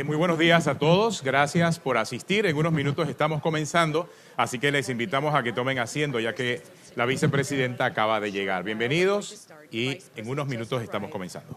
Muy buenos días a todos, gracias por asistir. En unos minutos estamos comenzando, así que les invitamos a que tomen asiento ya que la vicepresidenta acaba de llegar. Bienvenidos y en unos minutos estamos comenzando.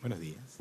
Buenos días.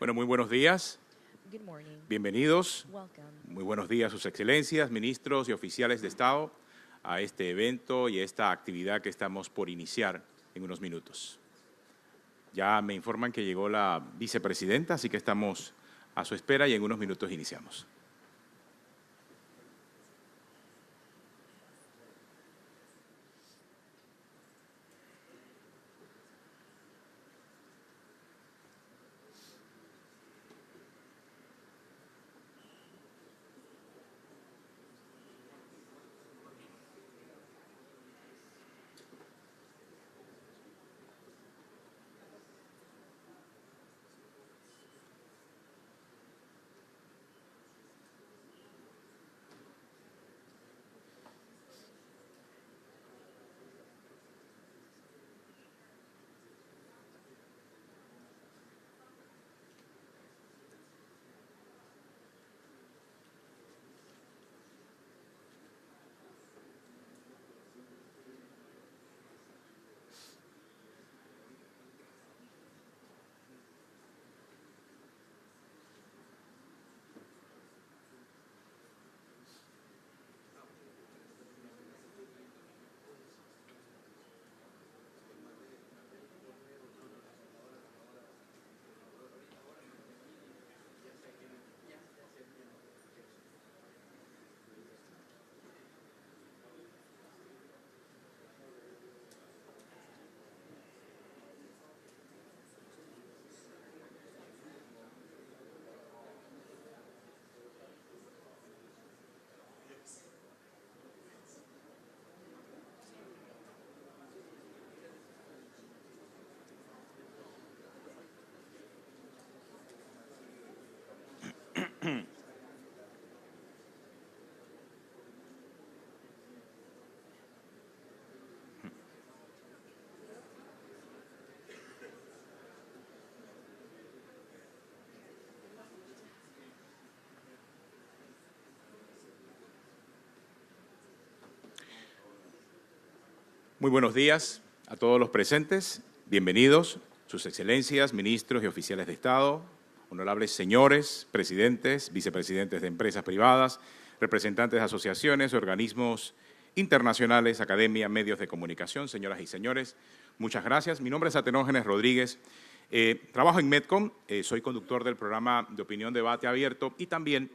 Bueno, muy buenos días. Good morning. Bienvenidos. Welcome. Muy buenos días, sus excelencias, ministros y oficiales de Estado, a este evento y esta actividad que estamos por iniciar en unos minutos. Ya me informan que llegó la vicepresidenta, así que estamos a su espera y en unos minutos iniciamos. Muy buenos días a todos los presentes. Bienvenidos, sus excelencias, ministros y oficiales de Estado, honorables señores, presidentes, vicepresidentes de empresas privadas, representantes de asociaciones, organismos internacionales, academia, medios de comunicación, señoras y señores, muchas gracias. Mi nombre es Atenógenes Rodríguez, trabajo en Medcom, soy conductor del programa de opinión Debate Abierto y también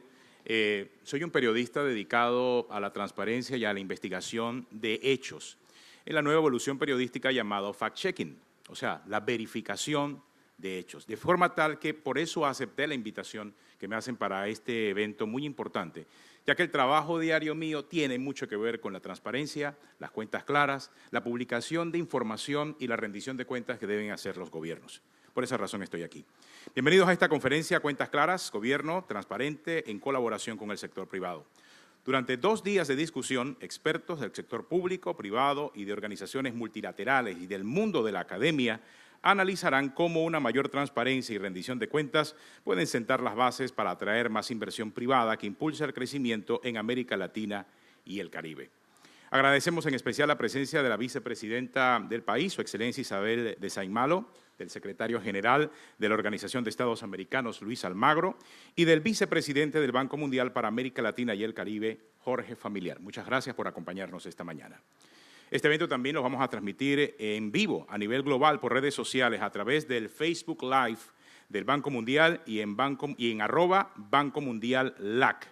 soy un periodista dedicado a la transparencia y a la investigación de hechos en la nueva evolución periodística llamado fact-checking, o sea, la verificación de hechos, de forma tal que por eso acepté la invitación que me hacen para este evento muy importante, ya que el trabajo diario mío tiene mucho que ver con la transparencia, las cuentas claras, la publicación de información y la rendición de cuentas que deben hacer los gobiernos. Por esa razón estoy aquí. Bienvenidos a esta conferencia Cuentas Claras, Gobierno Transparente en colaboración con el sector privado. Durante 2 días de discusión, expertos del sector público, privado y de organizaciones multilaterales y del mundo de la academia analizarán cómo una mayor transparencia y rendición de cuentas pueden sentar las bases para atraer más inversión privada que impulse el crecimiento en América Latina y el Caribe. Agradecemos en especial la presencia de la vicepresidenta del país, Su Excelencia Isabel de Saint-Malo, del secretario general de la Organización de Estados Americanos, Luis Almagro, y del vicepresidente del Banco Mundial para América Latina y el Caribe, Jorge Familiar. Muchas gracias por acompañarnos esta mañana. Este evento también lo vamos a transmitir en vivo a nivel global por redes sociales a través del Facebook Live del Banco Mundial y en @Banco Mundial LAC.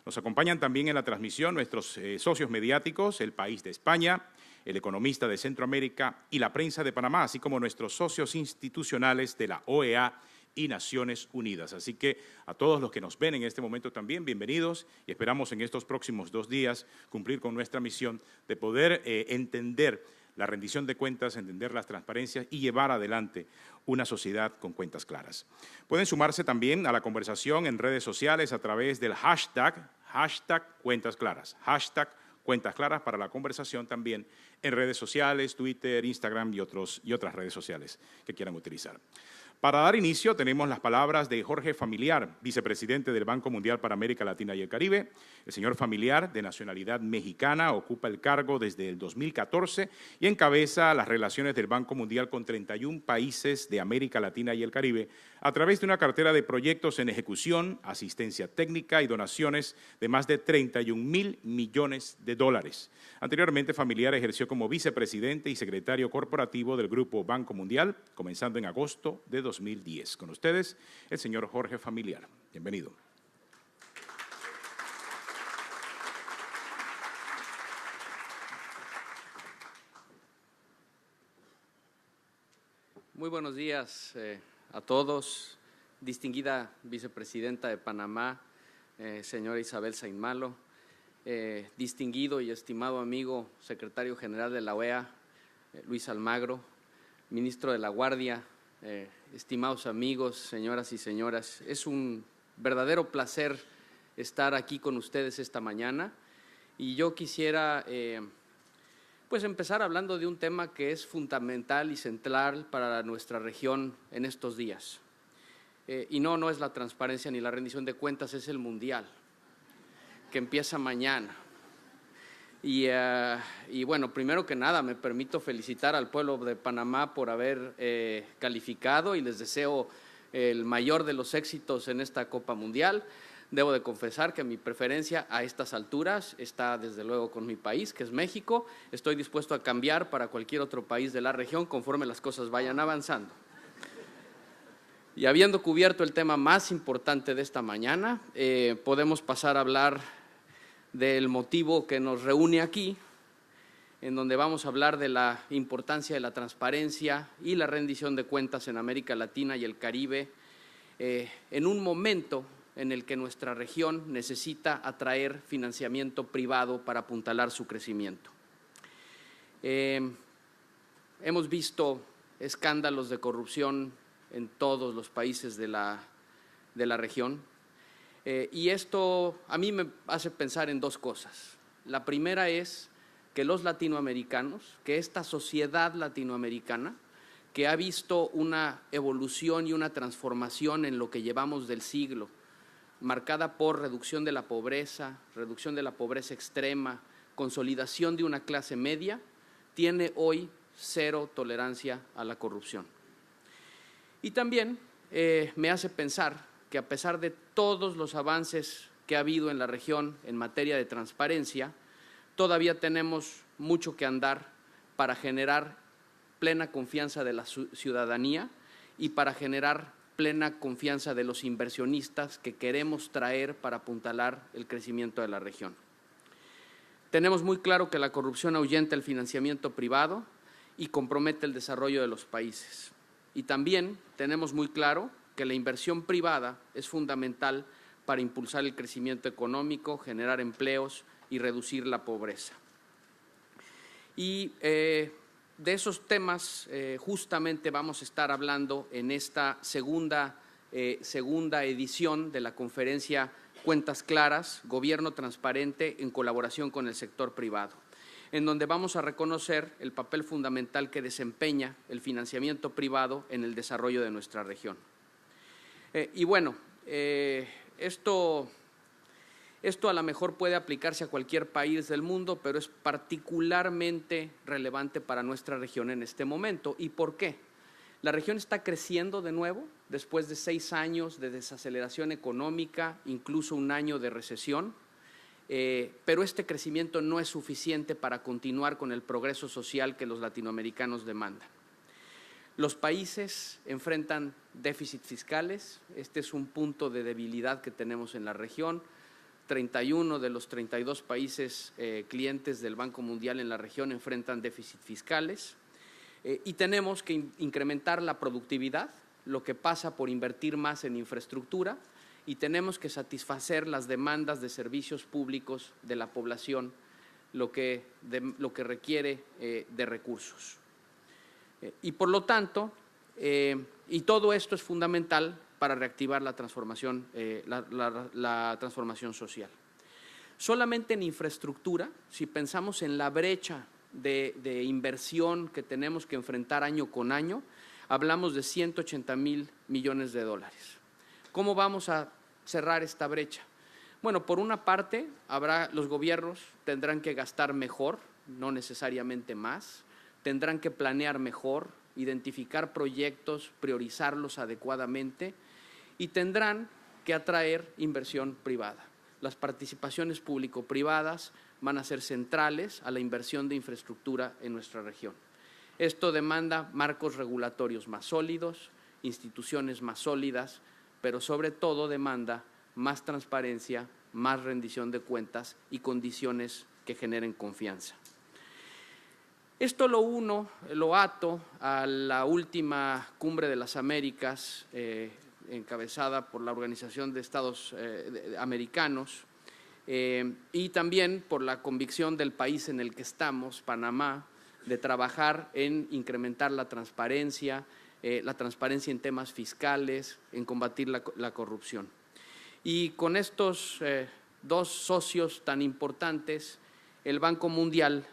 Nos acompañan también en la transmisión nuestros socios mediáticos, El País de España, El Economista de Centroamérica y la Prensa de Panamá, así como nuestros socios institucionales de la OEA y Naciones Unidas. Así que a todos los que nos ven en este momento también, bienvenidos y esperamos en estos próximos 2 días cumplir con nuestra misión de poder entender la rendición de cuentas, entender las transparencias y llevar adelante una sociedad con cuentas claras. Pueden sumarse también a la conversación en redes sociales a través del hashtag Cuentas Claras, hashtag Cuentas Claras para la conversación también en redes sociales, Twitter, Instagram y otras redes sociales que quieran utilizar. Para dar inicio tenemos las palabras de Jorge Familiar, vicepresidente del Banco Mundial para América Latina y el Caribe. El señor Familiar, de nacionalidad mexicana, ocupa el cargo desde el 2014 y encabeza las relaciones del Banco Mundial con 31 países de América Latina y el Caribe a través de una cartera de proyectos en ejecución, asistencia técnica y donaciones de más de 31.000 millones de dólares. Anteriormente, Familiar ejerció como vicepresidente y secretario corporativo del Grupo Banco Mundial, comenzando en agosto de 2010. Con ustedes, el señor Jorge Familiar. Bienvenido. Muy buenos días a todos, distinguida vicepresidenta de Panamá, señora Isabel Sainmalo, distinguido y estimado amigo secretario general de la OEA, Luis Almagro, ministro de la Guardia, estimados amigos, señoras y señoras. Es un verdadero placer estar aquí con ustedes esta mañana y yo quisiera pues empezar hablando de un tema que es fundamental y central para nuestra región en estos días. Y no es la transparencia ni la rendición de cuentas, es el Mundial, que empieza mañana. Y bueno, primero que nada me permito felicitar al pueblo de Panamá por haber calificado y les deseo el mayor de los éxitos en esta Copa Mundial. Debo de confesar que mi preferencia a estas alturas está desde luego con mi país, que es México. Estoy dispuesto a cambiar para cualquier otro país de la región conforme las cosas vayan avanzando. Y habiendo cubierto el tema más importante de esta mañana, podemos pasar a hablar del motivo que nos reúne aquí, en donde vamos a hablar de la importancia de la transparencia y la rendición de cuentas en América Latina y el Caribe, en un momento en el que nuestra región necesita atraer financiamiento privado para apuntalar su crecimiento. Hemos visto escándalos de corrupción en todos los países de la región y esto a mí me hace pensar en dos cosas. La primera es que los latinoamericanos, que esta sociedad latinoamericana, que ha visto una evolución y una transformación en lo que llevamos del siglo, marcada por reducción de la pobreza extrema, consolidación de una clase media, tiene hoy cero tolerancia a la corrupción. Y también me hace pensar que a pesar de todos los avances que ha habido en la región en materia de transparencia, todavía tenemos mucho que andar para generar plena confianza de la ciudadanía y para generar plena confianza de los inversionistas que queremos traer para apuntalar el crecimiento de la región. Tenemos muy claro que la corrupción ahuyenta el financiamiento privado y compromete el desarrollo de los países. Y también tenemos muy claro que la inversión privada es fundamental para impulsar el crecimiento económico, generar empleos y reducir la pobreza. Y de esos temas justamente vamos a estar hablando en esta segunda edición de la conferencia Cuentas Claras, Gobierno Transparente en colaboración con el sector privado, en donde vamos a reconocer el papel fundamental que desempeña el financiamiento privado en el desarrollo de nuestra región. Y bueno, esto a lo mejor puede aplicarse a cualquier país del mundo, pero es particularmente relevante para nuestra región en este momento. ¿Y por qué? La región está creciendo de nuevo después de 6 años de desaceleración económica, incluso un año de recesión, pero este crecimiento no es suficiente para continuar con el progreso social que los latinoamericanos demandan. Los países enfrentan déficits fiscales, este es un punto de debilidad que tenemos en la región. 31 de los 32 países clientes del Banco Mundial en la región enfrentan déficits fiscales y tenemos que incrementar la productividad, lo que pasa por invertir más en infraestructura, y tenemos que satisfacer las demandas de servicios públicos de la población, lo que requiere de recursos. Y por lo tanto, y todo esto es fundamental para reactivar la transformación, la transformación social. Solamente en infraestructura, si pensamos en la brecha de inversión que tenemos que enfrentar año con año, hablamos de 180,000 millones de dólares. ¿Cómo vamos a cerrar esta brecha? Bueno, por una parte, los gobiernos tendrán que gastar mejor, no necesariamente más, tendrán que planear mejor, identificar proyectos, priorizarlos adecuadamente y tendrán que atraer inversión privada. Las participaciones público-privadas van a ser centrales a la inversión de infraestructura en nuestra región. Esto demanda marcos regulatorios más sólidos, instituciones más sólidas, pero sobre todo demanda más transparencia, más rendición de cuentas y condiciones que generen confianza. Esto lo ato a la última Cumbre de las Américas, encabezada por la Organización de Estados Americanos, y también por la convicción del país en el que estamos, Panamá, de trabajar en incrementar la transparencia en temas fiscales, en combatir la corrupción. Y con estos dos socios tan importantes, el Banco Mundial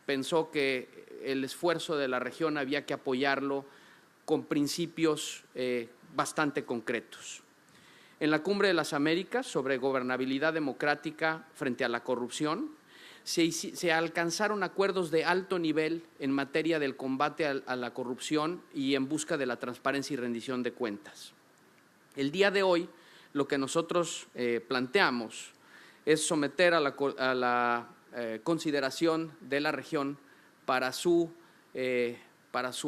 pensó que el esfuerzo de la región había que apoyarlo con principios bastante concretos. En la Cumbre de las Américas sobre gobernabilidad democrática frente a la corrupción, se alcanzaron acuerdos de alto nivel en materia del combate a la corrupción y en busca de la transparencia y rendición de cuentas. El día de hoy, lo que nosotros planteamos es someter a la consideración de la región para su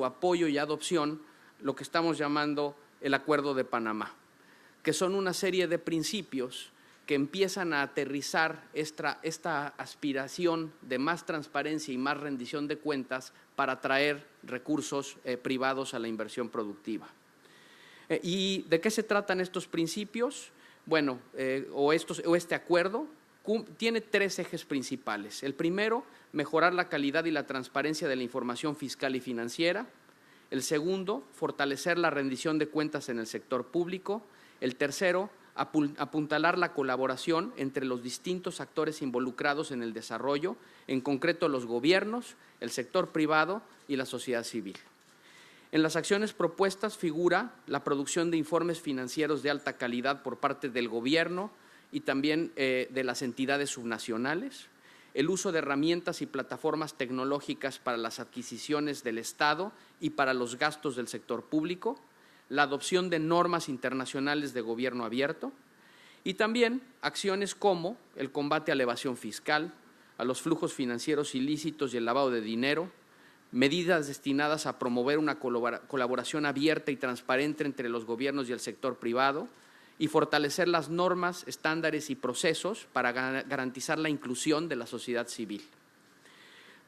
apoyo y adopción lo que estamos llamando el Acuerdo de Panamá, que son una serie de principios que empiezan a aterrizar esta aspiración de más transparencia y más rendición de cuentas para atraer recursos privados a la inversión productiva. ¿Y de qué se tratan estos principios? Bueno, este acuerdo tiene tres ejes principales. El primero, mejorar la calidad y la transparencia de la información fiscal y financiera. El segundo, fortalecer la rendición de cuentas en el sector público. El tercero, apuntalar la colaboración entre los distintos actores involucrados en el desarrollo, en concreto los gobiernos, el sector privado y la sociedad civil. En las acciones propuestas figura la producción de informes financieros de alta calidad por parte del gobierno y también de las entidades subnacionales, el uso de herramientas y plataformas tecnológicas para las adquisiciones del Estado y para los gastos del sector público, la adopción de normas internacionales de gobierno abierto y también acciones como el combate a la evasión fiscal, a los flujos financieros ilícitos y el lavado de dinero, medidas destinadas a promover una colaboración abierta y transparente entre los gobiernos y el sector privado y fortalecer las normas, estándares y procesos para garantizar la inclusión de la sociedad civil.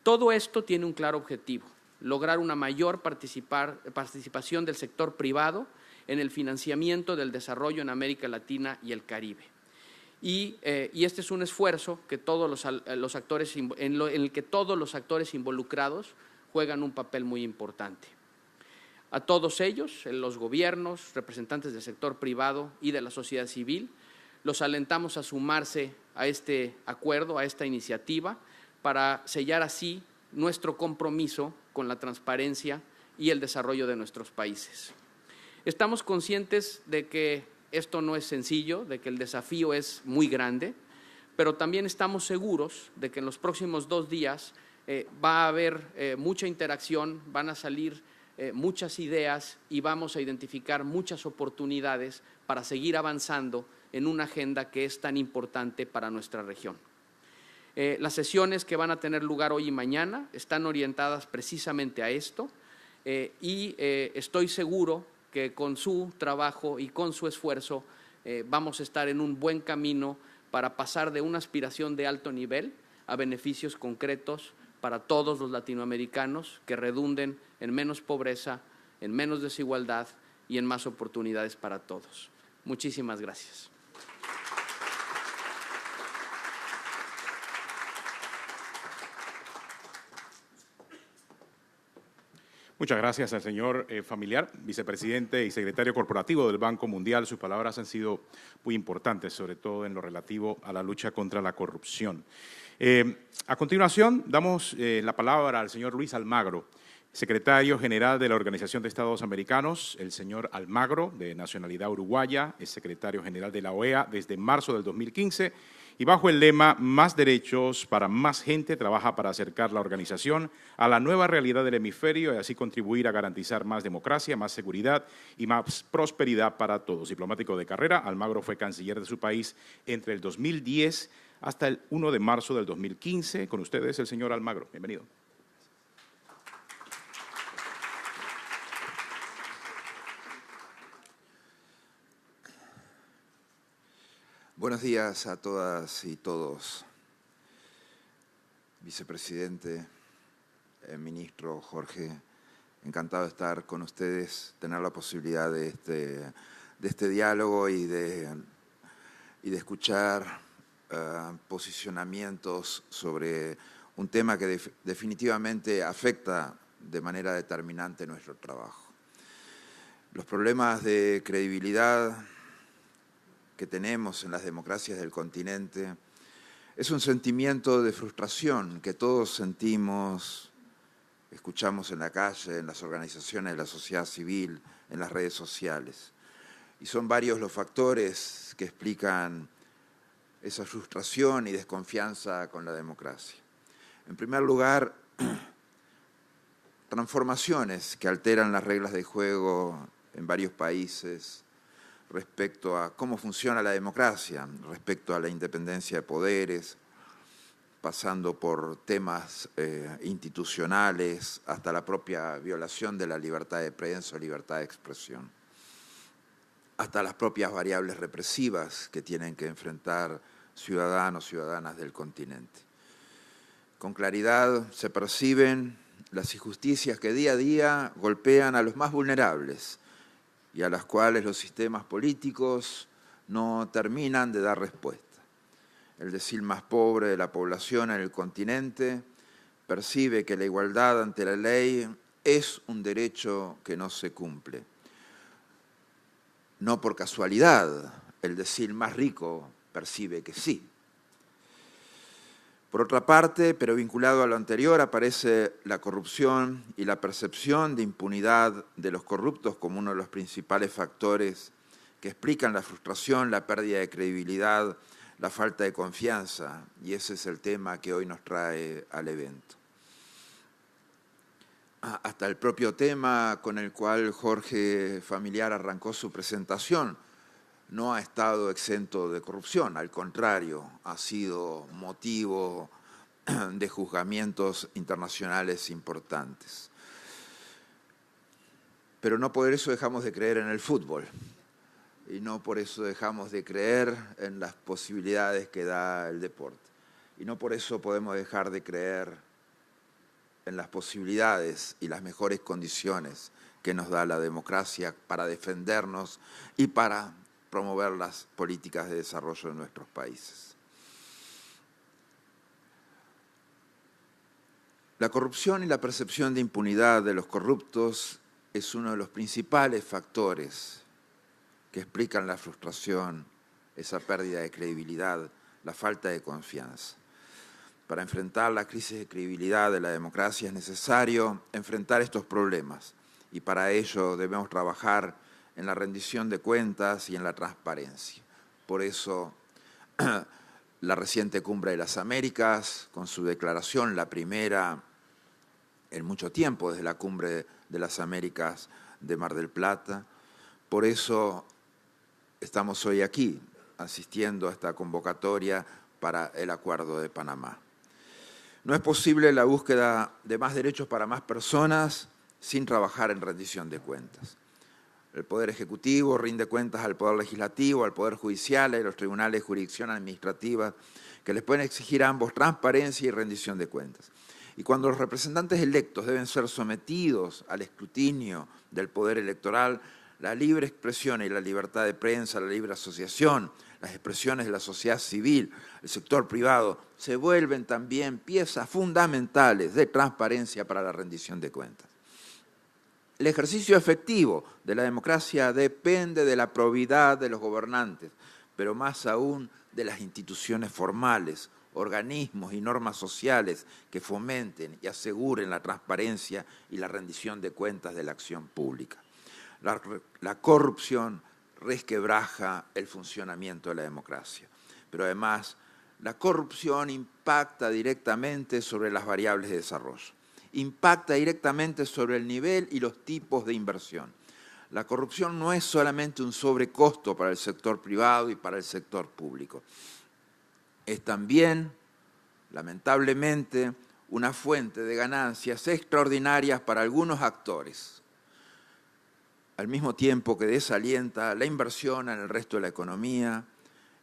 Todo esto tiene un claro objetivo: lograr una mayor participación del sector privado en el financiamiento del desarrollo en América Latina y el Caribe. Y este es un esfuerzo que en el que todos los actores involucrados juegan un papel muy importante. A todos ellos, los gobiernos, representantes del sector privado y de la sociedad civil, los alentamos a sumarse a este acuerdo, a esta iniciativa, para sellar así nuestro compromiso con la transparencia y el desarrollo de nuestros países. Estamos conscientes de que esto no es sencillo, de que el desafío es muy grande, pero también estamos seguros de que en los próximos 2 días va a haber mucha interacción, van a salir muchas ideas y vamos a identificar muchas oportunidades para seguir avanzando en una agenda que es tan importante para nuestra región. Las sesiones que van a tener lugar hoy y mañana están orientadas precisamente a esto y estoy seguro que con su trabajo y con su esfuerzo vamos a estar en un buen camino para pasar de una aspiración de alto nivel a beneficios concretos para todos los latinoamericanos que redunden en menos pobreza, en menos desigualdad y en más oportunidades para todos. Muchísimas gracias. Muchas gracias al señor Familiar, vicepresidente y secretario corporativo del Banco Mundial. Sus palabras han sido muy importantes, sobre todo en lo relativo a la lucha contra la corrupción. A continuación, damos la palabra al señor Luis Almagro, secretario general de la Organización de Estados Americanos. El señor Almagro, de nacionalidad uruguaya, es secretario general de la OEA desde marzo del 2015 y bajo el lema Más derechos para más gente trabaja para acercar la organización a la nueva realidad del hemisferio y así contribuir a garantizar más democracia, más seguridad y más prosperidad para todos. Diplomático de carrera, Almagro fue canciller de su país entre el 2010 hasta el 1 de marzo del 2015. Con ustedes el señor Almagro. Bienvenido. Buenos días a todas y todos. Vicepresidente, ministro Jorge, encantado de estar con ustedes, tener la posibilidad de este diálogo y de escuchar posicionamientos sobre un tema que definitivamente afecta de manera determinante nuestro trabajo. Los problemas de credibilidad que tenemos en las democracias del continente es un sentimiento de frustración que todos sentimos, escuchamos en la calle, en las organizaciones de la sociedad civil, en las redes sociales. Y son varios los factores que explican esa frustración y desconfianza con la democracia. En primer lugar, transformaciones que alteran las reglas de juego en varios países respecto a cómo funciona la democracia, respecto a la independencia de poderes, pasando por temas institucionales, hasta la propia violación de la libertad de prensa o libertad de expresión, hasta las propias variables represivas que tienen que enfrentar ciudadanos y ciudadanas del continente. Con claridad se perciben las injusticias que día a día golpean a los más vulnerables, y a las cuales los sistemas políticos no terminan de dar respuesta. El decil más pobre de la población en el continente percibe que la igualdad ante la ley es un derecho que no se cumple. No por casualidad, el decil más rico percibe que sí. Por otra parte, pero vinculado a lo anterior, aparece la corrupción y la percepción de impunidad de los corruptos como uno de los principales factores que explican la frustración, la pérdida de credibilidad, la falta de confianza, y ese es el tema que hoy nos trae al evento. Hasta el propio tema con el cual Jorge Familiar arrancó su presentación no ha estado exento de corrupción, al contrario, ha sido motivo de juzgamientos internacionales importantes. Pero no por eso dejamos de creer en el fútbol y no por eso dejamos de creer en las posibilidades que da el deporte y no por eso podemos dejar de creer en las posibilidades y las mejores condiciones que nos da la democracia para defendernos y para promover las políticas de desarrollo de nuestros países. La corrupción y la percepción de impunidad de los corruptos es uno de los principales factores que explican la frustración, esa pérdida de credibilidad, la falta de confianza. Para enfrentar la crisis de credibilidad de la democracia es necesario enfrentar estos problemas y para ello debemos trabajar en la rendición de cuentas y en la transparencia. Por eso, la reciente Cumbre de las Américas, con su declaración, la primera en mucho tiempo desde la Cumbre de las Américas de Mar del Plata, por eso estamos hoy aquí, asistiendo a esta convocatoria para el Acuerdo de Panamá. No es posible la búsqueda de más derechos para más personas sin trabajar en rendición de cuentas. El Poder Ejecutivo rinde cuentas al Poder Legislativo, al Poder Judicial y a los tribunales de jurisdicción administrativa, que les pueden exigir a ambos transparencia y rendición de cuentas. Y cuando los representantes electos deben ser sometidos al escrutinio del Poder Electoral, la libre expresión y la libertad de prensa, la libre asociación, las expresiones de la sociedad civil, el sector privado, se vuelven también piezas fundamentales de transparencia para la rendición de cuentas. El ejercicio efectivo de la democracia depende de la probidad de los gobernantes, pero más aún de las instituciones formales, organismos y normas sociales que fomenten y aseguren la transparencia y la rendición de cuentas de la acción pública. La corrupción resquebraja el funcionamiento de la democracia, pero además La corrupción impacta directamente sobre las variables de desarrollo, impacta directamente sobre el nivel y los tipos de inversión. La corrupción no es solamente un sobrecosto para el sector privado y para el sector público. Es también, lamentablemente, una fuente de ganancias extraordinarias para algunos actores, al mismo tiempo que desalienta la inversión en el resto de la economía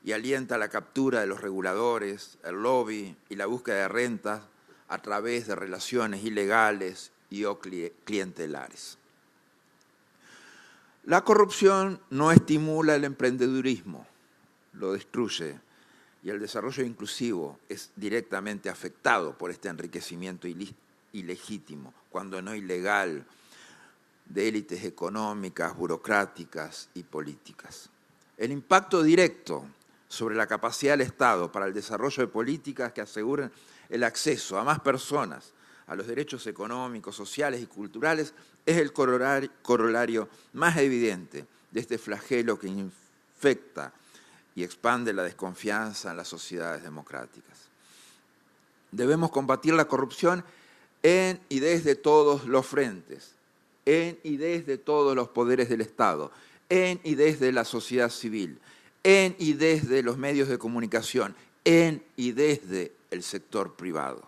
y alienta la captura de los reguladores, el lobby y la búsqueda de rentas a través de relaciones ilegales y o clientelares. La corrupción no estimula el emprendedurismo, lo destruye, y el desarrollo inclusivo es directamente afectado por este enriquecimiento ilegítimo, cuando no ilegal, de élites económicas, burocráticas y políticas. El impacto directo sobre la capacidad del Estado para el desarrollo de políticas que aseguren el acceso a más personas a los derechos económicos, sociales y culturales es el corolario más evidente de este flagelo que infecta y expande la desconfianza en las sociedades democráticas. Debemos combatir la corrupción en y desde todos los frentes, en y desde todos los poderes del Estado, en y desde la sociedad civil, en y desde los medios de comunicación, en y desde el sector privado.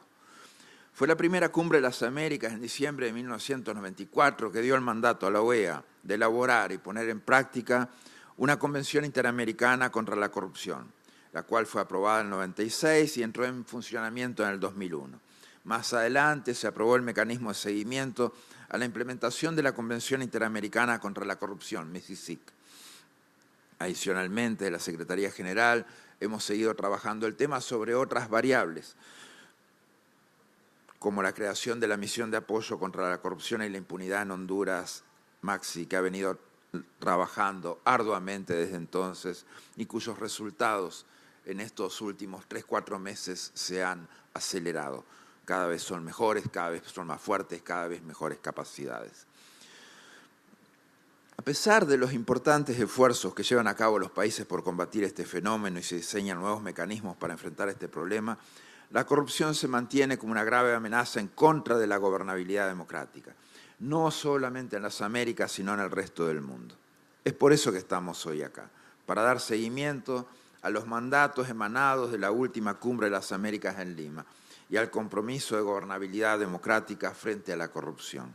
Fue la primera cumbre de las Américas en diciembre de 1994 que dio el mandato a la OEA de elaborar y poner en práctica una Convención Interamericana contra la Corrupción, la cual fue aprobada en el 96 y entró en funcionamiento en el 2001. Más adelante se aprobó el mecanismo de seguimiento a la implementación de la Convención Interamericana contra la Corrupción, MICIC. Adicionalmente, de la Secretaría General hemos seguido trabajando el tema sobre otras variables, como la creación de la Misión de Apoyo contra la Corrupción y la Impunidad en Honduras, MAXI, que ha venido trabajando arduamente desde entonces y cuyos resultados en estos últimos 3-4 meses se han acelerado. Cada vez son mejores, cada vez son más fuertes, cada vez mejores capacidades. A pesar de los importantes esfuerzos que llevan a cabo los países por combatir este fenómeno y se diseñan nuevos mecanismos para enfrentar este problema, la corrupción se mantiene como una grave amenaza en contra de la gobernabilidad democrática, no solamente en las Américas, sino en el resto del mundo. Es por eso que estamos hoy acá, para dar seguimiento a los mandatos emanados de la última cumbre de las Américas en Lima y al compromiso de gobernabilidad democrática frente a la corrupción.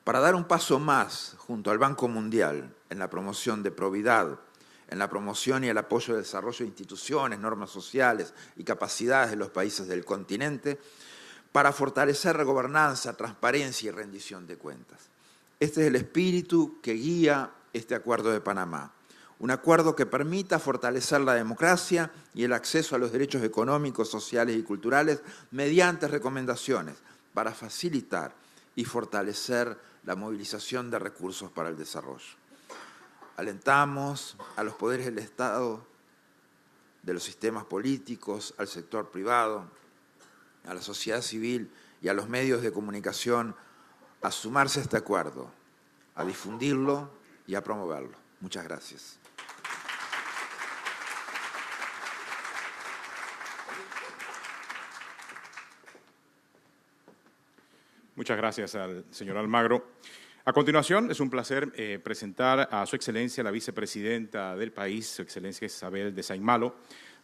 Para dar un paso más junto al Banco Mundial en la promoción de probidad, en la promoción y el apoyo del desarrollo de instituciones, normas sociales y capacidades de los países del continente, para fortalecer la gobernanza, transparencia y rendición de cuentas. Este es el espíritu que guía este Acuerdo de Panamá, un acuerdo que permita fortalecer la democracia y el acceso a los derechos económicos, sociales y culturales mediante recomendaciones para facilitar y fortalecer la movilización de recursos para el desarrollo. Alentamos a los poderes del Estado, de los sistemas políticos, al sector privado, a la sociedad civil y a los medios de comunicación a sumarse a este acuerdo, a difundirlo y a promoverlo. Muchas gracias. Muchas gracias al señor Almagro. A continuación, es un placer presentar a Su Excelencia, la vicepresidenta del país, Su Excelencia Isabel de Saint-Malo,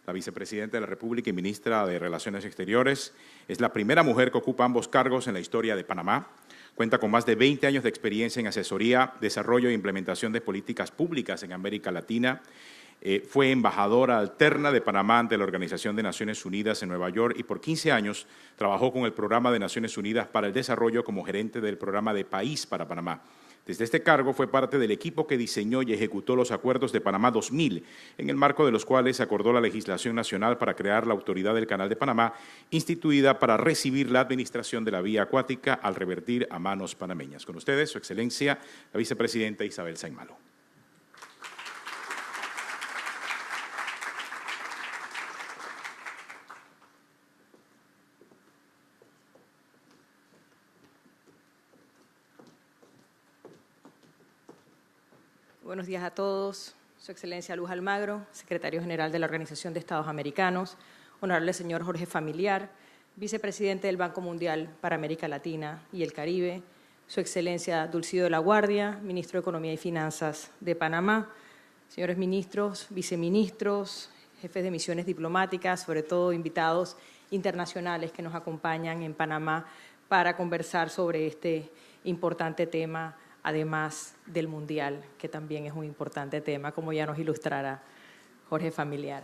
la vicepresidenta de la República y ministra de Relaciones Exteriores. Es la primera mujer que ocupa ambos cargos en la historia de Panamá. Cuenta con más de 20 años de experiencia en asesoría, desarrollo e implementación de políticas públicas en América Latina. Fue embajadora alterna de Panamá ante la Organización de Naciones Unidas en Nueva York y por 15 años trabajó con el Programa de Naciones Unidas para el Desarrollo como gerente del Programa de País para Panamá. Desde este cargo fue parte del equipo que diseñó y ejecutó los acuerdos de Panamá 2000, en el marco de los cuales se acordó la legislación nacional para crear la Autoridad del Canal de Panamá, instituida para recibir la administración de la vía acuática al revertir a manos panameñas. Con ustedes, Su Excelencia, la vicepresidenta Isabel Saint-Malo. Buenos días a todos. Su Excelencia Luz Almagro, Secretario General de la Organización de Estados Americanos, Honorable señor Jorge Familiar, Vicepresidente del Banco Mundial para América Latina y el Caribe, Su Excelencia Dulcido de la Guardia, Ministro de Economía y Finanzas de Panamá, señores ministros, viceministros, jefes de misiones diplomáticas, sobre todo invitados internacionales que nos acompañan en Panamá para conversar sobre este importante tema, además del Mundial, que también es un importante tema, como ya nos ilustrará Jorge Familiar.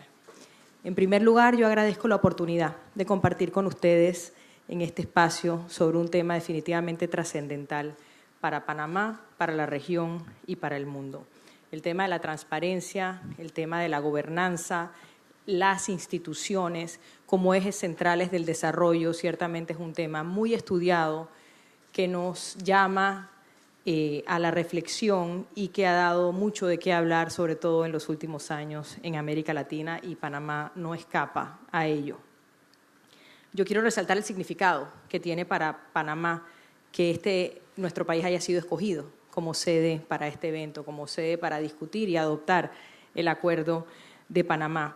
En primer lugar, yo agradezco la oportunidad de compartir con ustedes en este espacio sobre un tema definitivamente trascendental para Panamá, para la región y para el mundo. El tema de la transparencia, el tema de la gobernanza, las instituciones como ejes centrales del desarrollo, ciertamente es un tema muy estudiado que nos llama a la reflexión y que ha dado mucho de qué hablar, sobre todo en los últimos años en América Latina, y Panamá no escapa a ello. Yo quiero resaltar el significado que tiene para Panamá que nuestro país haya sido escogido como sede para este evento, como sede para discutir y adoptar el Acuerdo de Panamá.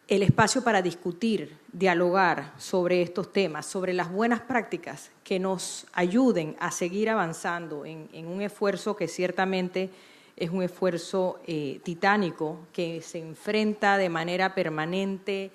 El espacio para discutir, dialogar sobre estos temas, sobre las buenas prácticas que nos ayuden a seguir avanzando en un esfuerzo que ciertamente es un esfuerzo titánico, que se enfrenta de manera permanente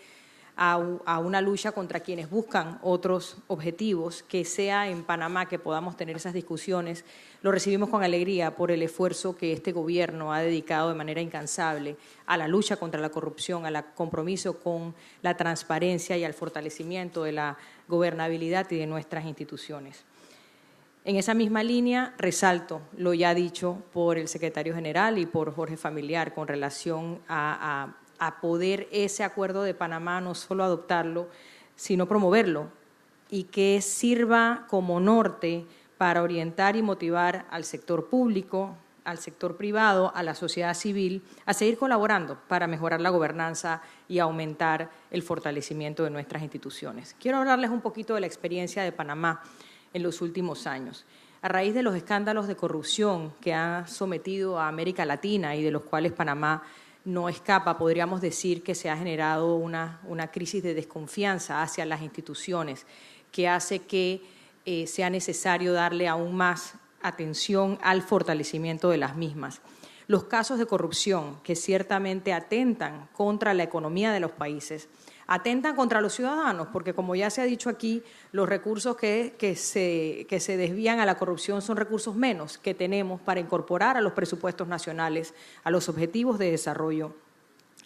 a una lucha contra quienes buscan otros objetivos, que sea en Panamá que podamos tener esas discusiones. Lo recibimos con alegría por el esfuerzo que este gobierno ha dedicado de manera incansable a la lucha contra la corrupción, al compromiso con la transparencia y al fortalecimiento de la gobernabilidad y de nuestras instituciones. En esa misma línea, resalto lo ya dicho por el secretario general y por Jorge Familiar con relación a poder ese Acuerdo de Panamá no solo adoptarlo, sino promoverlo y que sirva como norte para orientar y motivar al sector público, al sector privado, a la sociedad civil, a seguir colaborando para mejorar la gobernanza y aumentar el fortalecimiento de nuestras instituciones. Quiero hablarles un poquito de la experiencia de Panamá en los últimos años. A raíz de los escándalos de corrupción que han sometido a América Latina y de los cuales Panamá no escapa, podríamos decir que se ha generado una crisis de desconfianza hacia las instituciones que hace que sea necesario darle aún más atención al fortalecimiento de las mismas. Los casos de corrupción que ciertamente atentan contra la economía de los países, atentan contra los ciudadanos, porque como ya se ha dicho aquí, los recursos que se desvían a la corrupción son recursos menos que tenemos para incorporar a los presupuestos nacionales, a los objetivos de desarrollo.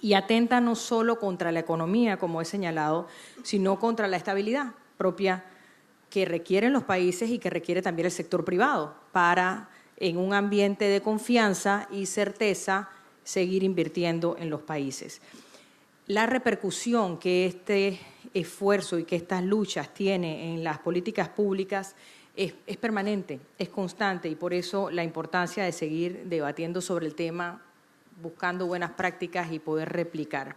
Y atentan no solo contra la economía, como he señalado, sino contra la estabilidad propia que requieren los países y que requiere también el sector privado para, en un ambiente de confianza y certeza, seguir invirtiendo en los países. La repercusión que este esfuerzo y que estas luchas tienen en las políticas públicas es permanente, es constante, y por eso la importancia de seguir debatiendo sobre el tema, buscando buenas prácticas y poder replicar.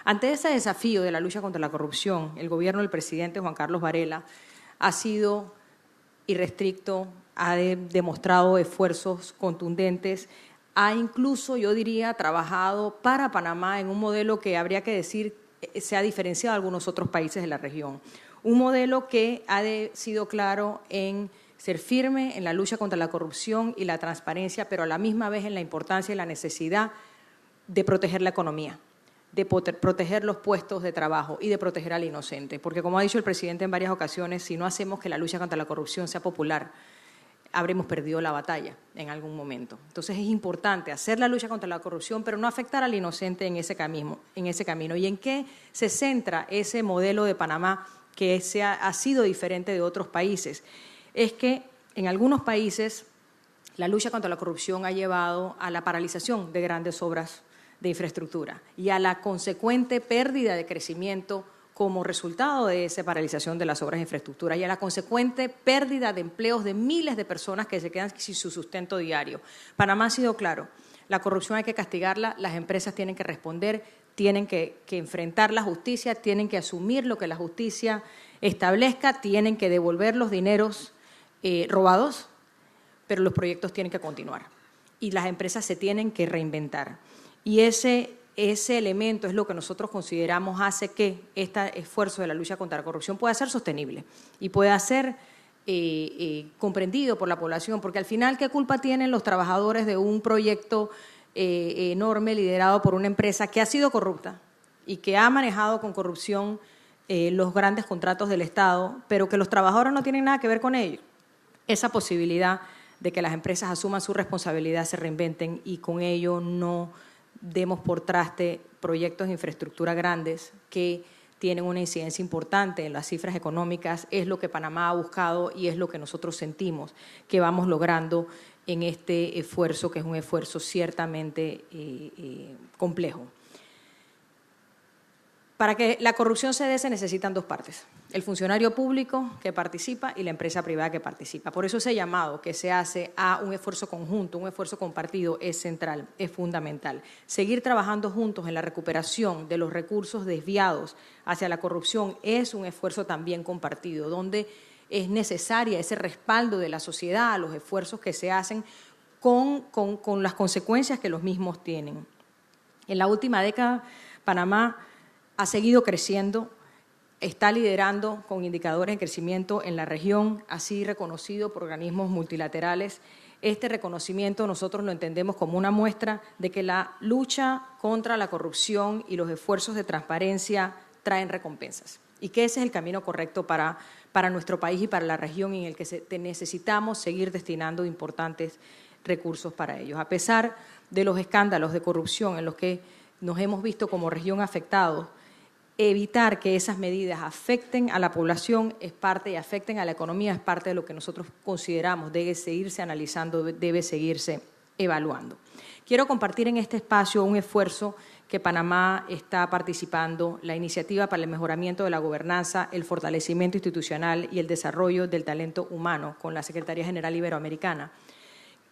Ante ese desafío de la lucha contra la corrupción, el gobierno del presidente Juan Carlos Varela ha sido irrestricto, ha demostrado esfuerzos contundentes, ha incluso, yo diría, trabajado para Panamá en un modelo que habría que decir se ha diferenciado de algunos otros países de la región. Un modelo que ha sido claro en ser firme en la lucha contra la corrupción y la transparencia, pero a la misma vez en la importancia y la necesidad de proteger la economía, de proteger los puestos de trabajo y de proteger al inocente. Porque, como ha dicho el presidente en varias ocasiones, si no hacemos que la lucha contra la corrupción sea popular, habremos perdido la batalla en algún momento. Entonces es importante hacer la lucha contra la corrupción, pero no afectar al inocente en ese camino. ¿Y en qué se centra ese modelo de Panamá que ha sido diferente de otros países? Es que en algunos países la lucha contra la corrupción ha llevado a la paralización de grandes obras de infraestructura y a la consecuente pérdida de crecimiento como resultado de esa paralización de las obras de infraestructura y a la consecuente pérdida de empleos de miles de personas que se quedan sin su sustento diario. Panamá ha sido claro, la corrupción hay que castigarla, las empresas tienen que responder, tienen que enfrentar la justicia, tienen que asumir lo que la justicia establezca, tienen que devolver los dineros robados, pero los proyectos tienen que continuar. y las empresas se tienen que reinventar. Y ese elemento es lo que nosotros consideramos hace que este esfuerzo de la lucha contra la corrupción pueda ser sostenible y pueda ser comprendido por la población, porque al final, ¿qué culpa tienen los trabajadores de un proyecto enorme liderado por una empresa que ha sido corrupta y que ha manejado con corrupción los grandes contratos del Estado, pero que los trabajadores no tienen nada que ver con ello? Esa posibilidad de que las empresas asuman su responsabilidad, se reinventen y con ello no demos por traste proyectos de infraestructura grandes que tienen una incidencia importante en las cifras económicas, es lo que Panamá ha buscado y es lo que nosotros sentimos que vamos logrando en este esfuerzo, que es un esfuerzo ciertamente complejo. Para que la corrupción se dé se necesitan dos partes: el funcionario público que participa y la empresa privada que participa. Por eso ese llamado que se hace a un esfuerzo conjunto, un esfuerzo compartido, es central, es fundamental. Seguir trabajando juntos en la recuperación de los recursos desviados hacia la corrupción es un esfuerzo también compartido, donde es necesaria ese respaldo de la sociedad a los esfuerzos que se hacen con las consecuencias que los mismos tienen. En la última década, Panamá ha seguido creciendo, está liderando con indicadores de crecimiento en la región, así reconocido por organismos multilaterales. Este reconocimiento nosotros lo entendemos como una muestra de que la lucha contra la corrupción y los esfuerzos de transparencia traen recompensas y que ese es el camino correcto para nuestro país y para la región, en el que necesitamos seguir destinando importantes recursos para ellos. A pesar de los escándalos de corrupción en los que nos hemos visto como región afectados, evitar que esas medidas afecten a la población es parte y afecten a la economía es parte de lo que nosotros consideramos debe seguirse analizando, debe seguirse evaluando. Quiero compartir en este espacio un esfuerzo que Panamá está participando, la iniciativa para el mejoramiento de la gobernanza, el fortalecimiento institucional y el desarrollo del talento humano con la Secretaría General Iberoamericana,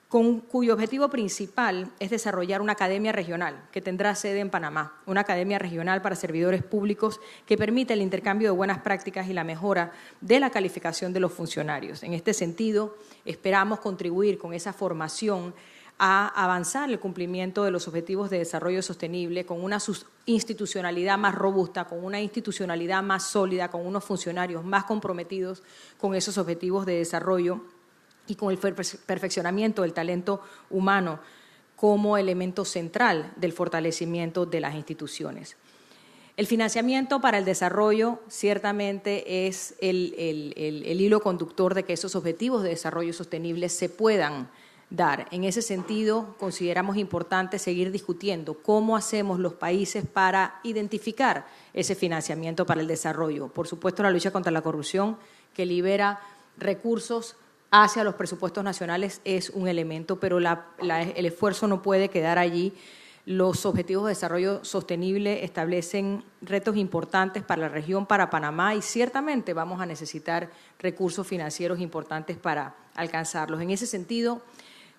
cuyo objetivo principal es desarrollar una academia regional que tendrá sede en Panamá, una academia regional para servidores públicos que permite el intercambio de buenas prácticas y la mejora de la calificación de los funcionarios. En este sentido, esperamos contribuir con esa formación a avanzar el cumplimiento de los objetivos de desarrollo sostenible con una institucionalidad más robusta, con una institucionalidad más sólida, con unos funcionarios más comprometidos con esos objetivos de desarrollo y con el perfeccionamiento del talento humano como elemento central del fortalecimiento de las instituciones. El financiamiento para el desarrollo ciertamente es el hilo conductor de que esos objetivos de desarrollo sostenible se puedan dar. En ese sentido, consideramos importante seguir discutiendo cómo hacemos los países para identificar ese financiamiento para el desarrollo. Por supuesto, la lucha contra la corrupción, que libera recursos hacia los presupuestos nacionales, es un elemento, pero el esfuerzo no puede quedar allí. Los objetivos de desarrollo sostenible establecen retos importantes para la región, para Panamá, y ciertamente vamos a necesitar recursos financieros importantes para alcanzarlos. En ese sentido,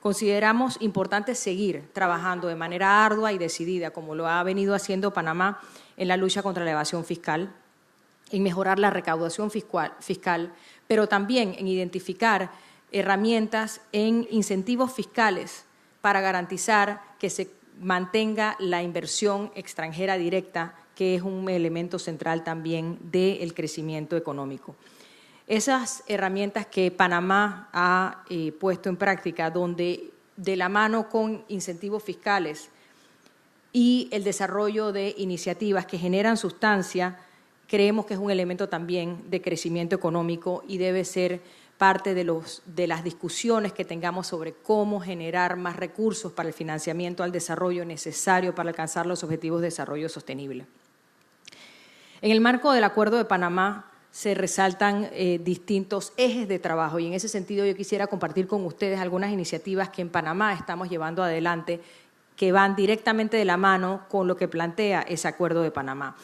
consideramos importante seguir trabajando de manera ardua y decidida, como lo ha venido haciendo Panamá, en la lucha contra la evasión fiscal, en mejorar la recaudación fiscal, pero también en identificar herramientas en incentivos fiscales para garantizar que se mantenga la inversión extranjera directa, que es un elemento central también del crecimiento económico. Esas herramientas que Panamá ha puesto en práctica, donde de la mano con incentivos fiscales y el desarrollo de iniciativas que generan sustancia, creemos que es un elemento también de crecimiento económico y debe ser parte de las discusiones que tengamos sobre cómo generar más recursos para el financiamiento al desarrollo necesario para alcanzar los objetivos de desarrollo sostenible. En el marco del Acuerdo de Panamá se resaltan distintos ejes de trabajo y en ese sentido yo quisiera compartir con ustedes algunas iniciativas que en Panamá estamos llevando adelante que van directamente de la mano con lo que plantea ese Acuerdo de Panamá.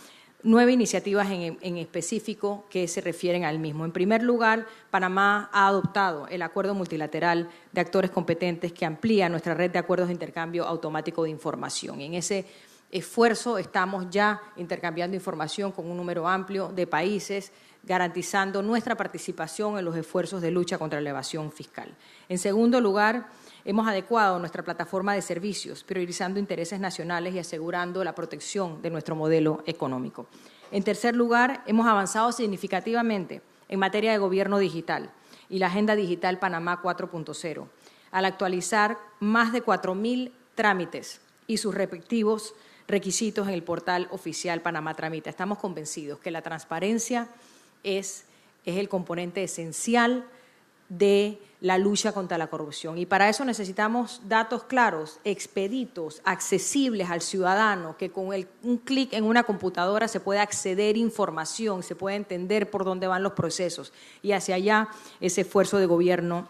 9 iniciativas en específico que se refieren al mismo. En primer lugar, Panamá ha adoptado el Acuerdo Multilateral de Actores Competentes que amplía nuestra red de acuerdos de intercambio automático de información. En ese esfuerzo estamos ya intercambiando información con un número amplio de países, garantizando nuestra participación en los esfuerzos de lucha contra la evasión fiscal. En segundo lugar, Hemos adecuado nuestra plataforma de servicios, priorizando intereses nacionales y asegurando la protección de nuestro modelo económico. En tercer lugar, hemos avanzado significativamente en materia de gobierno digital y la Agenda Digital Panamá 4.0, al actualizar más de 4.000 trámites y sus respectivos requisitos en el portal oficial Panamá Tramita. Estamos convencidos que la transparencia es el componente esencial de la lucha contra la corrupción. Y para eso necesitamos datos claros, expeditos, accesibles al ciudadano, que con un clic en una computadora se pueda acceder a información, se puede entender por dónde van los procesos y hacia allá ese esfuerzo de gobierno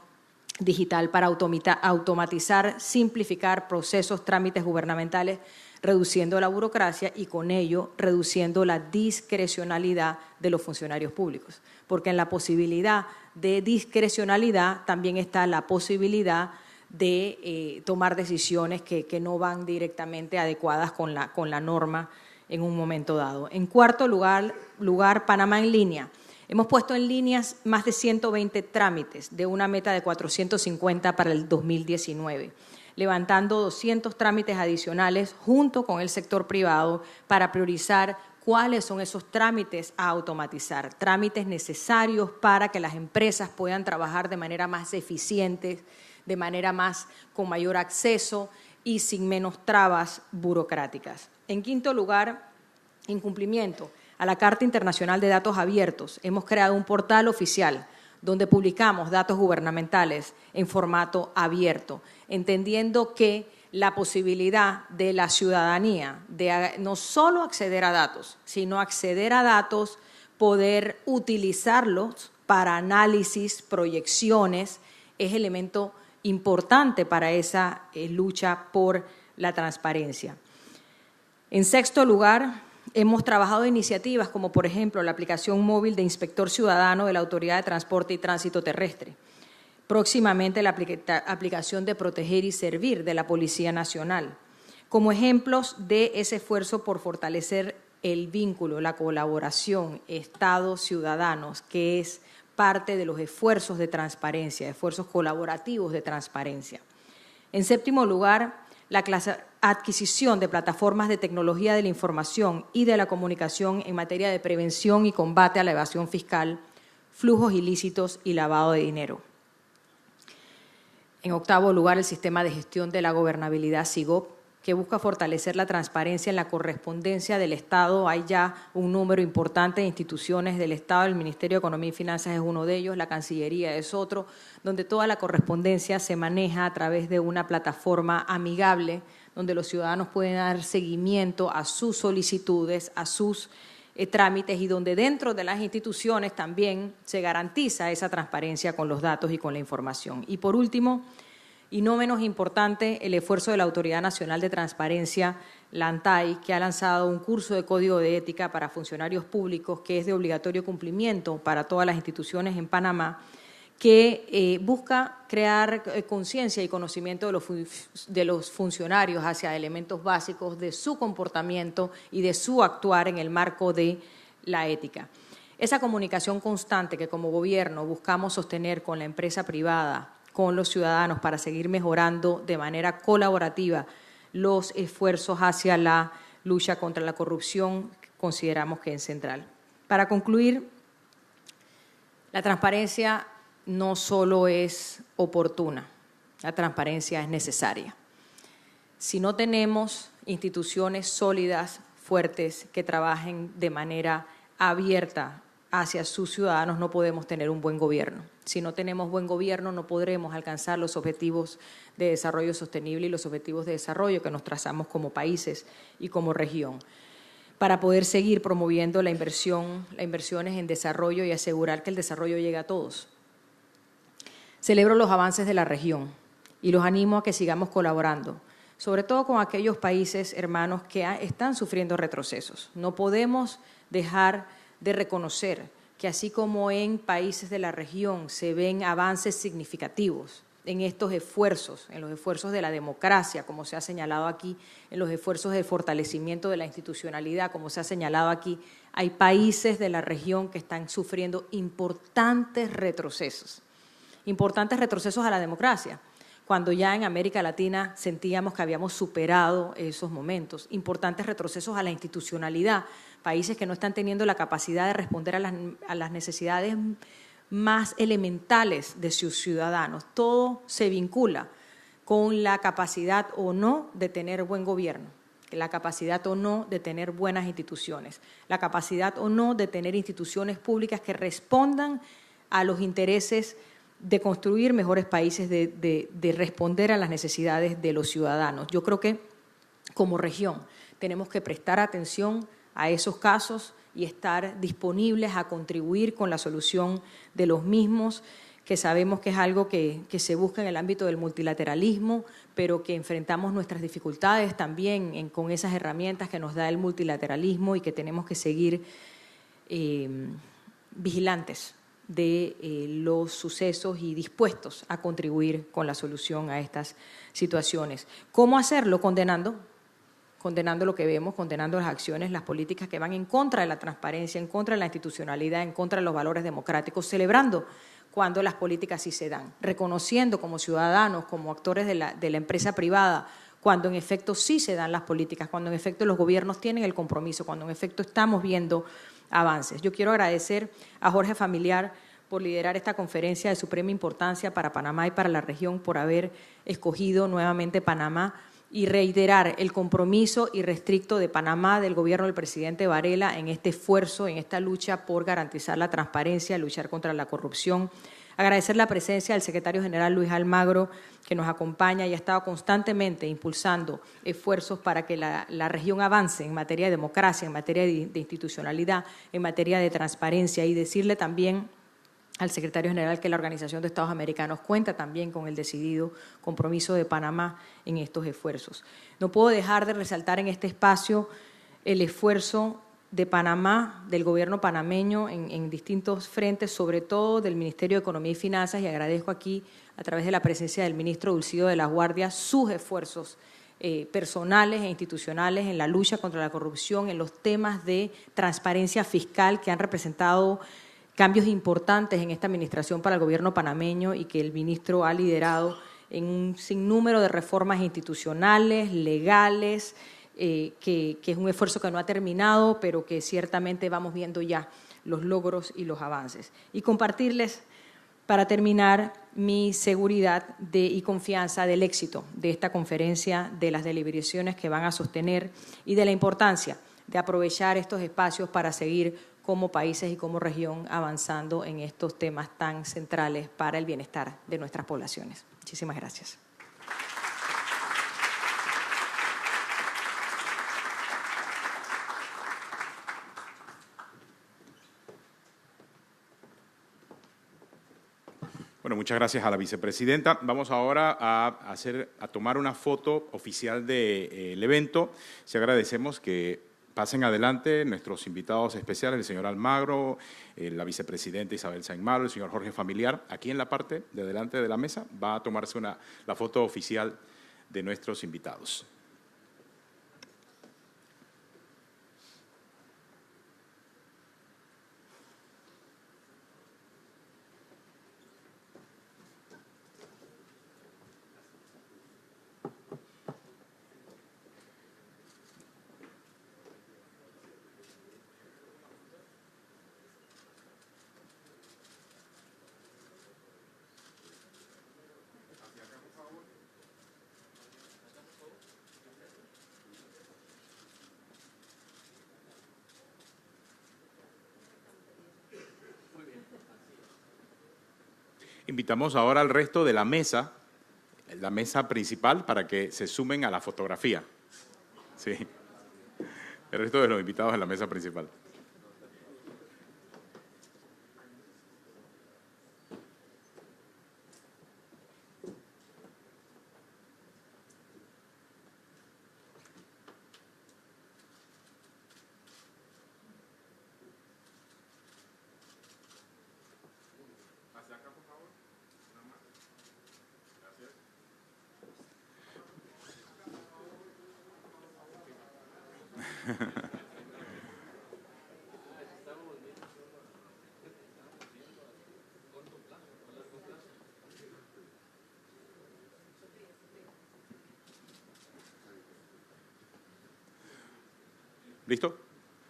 digital para automatizar, simplificar procesos, trámites gubernamentales, reduciendo la burocracia y con ello reduciendo la discrecionalidad de los funcionarios públicos. Porque en la posibilidad de discrecionalidad también está la posibilidad de tomar decisiones que no van directamente adecuadas con la norma en un momento dado. En cuarto lugar, Panamá en línea. Hemos puesto en líneas más de 120 trámites de una meta de 450 para el 2019, levantando 200 trámites adicionales junto con el sector privado para priorizar cuáles son esos trámites a automatizar, trámites necesarios para que las empresas puedan trabajar de manera más eficiente, de manera con mayor acceso y sin menos trabas burocráticas. En quinto lugar, incumplimiento a la Carta Internacional de Datos Abiertos. Hemos creado un portal oficial donde publicamos datos gubernamentales en formato abierto, entendiendo que la posibilidad de la ciudadanía de no solo acceder a datos, sino acceder a datos, poder utilizarlos para análisis, proyecciones, es elemento importante para esa lucha por la transparencia. En sexto lugar, hemos trabajado iniciativas como, por ejemplo, la aplicación móvil de Inspector Ciudadano de la Autoridad de Transporte y Tránsito Terrestre. Próximamente la aplicación de Proteger y Servir de la Policía Nacional, como ejemplos de ese esfuerzo por fortalecer el vínculo, la colaboración Estado-ciudadanos, que es parte de los esfuerzos de transparencia, esfuerzos colaborativos de transparencia. En séptimo lugar, la adquisición de plataformas de tecnología de la información y de la comunicación en materia de prevención y combate a la evasión fiscal, flujos ilícitos y lavado de dinero. En octavo lugar, el sistema de gestión de la gobernabilidad SIGOP, que busca fortalecer la transparencia en la correspondencia del Estado. Hay ya un número importante de instituciones del Estado, el Ministerio de Economía y Finanzas es uno de ellos, la Cancillería es otro, donde toda la correspondencia se maneja a través de una plataforma amigable, donde los ciudadanos pueden dar seguimiento a sus solicitudes, a sus trámites y donde dentro de las instituciones también se garantiza esa transparencia con los datos y con la información. Y por último, y no menos importante, el esfuerzo de la Autoridad Nacional de Transparencia, la ANTAI, que ha lanzado un curso de código de ética para funcionarios públicos que es de obligatorio cumplimiento para todas las instituciones en Panamá, que busca crear conciencia y conocimiento de los funcionarios hacia elementos básicos de su comportamiento y de su actuar en el marco de la ética. Esa comunicación constante que como gobierno buscamos sostener con la empresa privada, con los ciudadanos para seguir mejorando de manera colaborativa los esfuerzos hacia la lucha contra la corrupción, consideramos que es central. Para concluir, la transparencia no solo es oportuna, la transparencia es necesaria. Si no tenemos instituciones sólidas, fuertes, que trabajen de manera abierta hacia sus ciudadanos, no podemos tener un buen gobierno. Si no tenemos buen gobierno, no podremos alcanzar los objetivos de desarrollo sostenible y los objetivos de desarrollo que nos trazamos como países y como región, para poder seguir promoviendo las inversiones en desarrollo y asegurar que el desarrollo llegue a todos. Celebro los avances de la región y los animo a que sigamos colaborando, sobre todo con aquellos países hermanos que están sufriendo retrocesos. No podemos dejar de reconocer que así como en países de la región se ven avances significativos en estos esfuerzos, en los esfuerzos de la democracia, como se ha señalado aquí, en los esfuerzos de fortalecimiento de la institucionalidad, como se ha señalado aquí, hay países de la región que están sufriendo importantes retrocesos a la democracia, cuando ya en América Latina sentíamos que habíamos superado esos momentos. Importantes retrocesos a la institucionalidad, países que no están teniendo la capacidad de responder a las necesidades más elementales de sus ciudadanos. Todo se vincula con la capacidad o no de tener buen gobierno, la capacidad o no de tener buenas instituciones, la capacidad o no de tener instituciones públicas que respondan a los intereses de construir mejores países, de responder a las necesidades de los ciudadanos. Yo creo que como región tenemos que prestar atención a esos casos y estar disponibles a contribuir con la solución de los mismos, que sabemos que es algo que se busca en el ámbito del multilateralismo, pero que enfrentamos nuestras dificultades también con esas herramientas que nos da el multilateralismo y que tenemos que seguir vigilantes de los sucesos y dispuestos a contribuir con la solución a estas situaciones. ¿Cómo hacerlo? Condenando lo que vemos, condenando las acciones, las políticas que van en contra de la transparencia, en contra de la institucionalidad, en contra de los valores democráticos, celebrando cuando las políticas sí se dan, reconociendo como ciudadanos, como actores de la empresa privada, cuando en efecto sí se dan las políticas, cuando en efecto los gobiernos tienen el compromiso, cuando en efecto estamos viendo avances. Yo quiero agradecer a Jorge Familiar por liderar esta conferencia de suprema importancia para Panamá y para la región, por haber escogido nuevamente Panamá y reiterar el compromiso irrestricto de Panamá, del gobierno del presidente Varela, en este esfuerzo, en esta lucha por garantizar la transparencia, luchar contra la corrupción. Agradecer la presencia del secretario general Luis Almagro, que nos acompaña y ha estado constantemente impulsando esfuerzos para que la región avance en materia de democracia, en materia de institucionalidad, en materia de transparencia, y decirle también al secretario general que la Organización de Estados Americanos cuenta también con el decidido compromiso de Panamá en estos esfuerzos. No puedo dejar de resaltar en este espacio el esfuerzo de Panamá, del gobierno panameño en distintos frentes, sobre todo del Ministerio de Economía y Finanzas, y agradezco aquí, a través de la presencia del ministro Dulcido de la Guardia, sus esfuerzos personales e institucionales en la lucha contra la corrupción, en los temas de transparencia fiscal que han representado cambios importantes en esta administración para el gobierno panameño y que el ministro ha liderado en un sinnúmero de reformas institucionales, legales, que es un esfuerzo que no ha terminado, pero que ciertamente vamos viendo ya los logros y los avances. Y compartirles, para terminar, mi seguridad y confianza del éxito de esta conferencia, de las deliberaciones que van a sostener y de la importancia de aprovechar estos espacios para seguir como países y como región avanzando en estos temas tan centrales para el bienestar de nuestras poblaciones. Muchísimas gracias. Bueno, muchas gracias a la vicepresidenta. Vamos ahora a tomar una foto oficial del evento. Sí, agradecemos que pasen adelante nuestros invitados especiales, el señor Almagro, la vicepresidenta Isabel Sainmalo, el señor Jorge Familiar. Aquí en la parte de delante de la mesa va a tomarse la foto oficial de nuestros invitados. Invitamos ahora al resto de la mesa principal, para que se sumen a la fotografía. Sí. El resto de los invitados en la mesa principal. ¿Listo?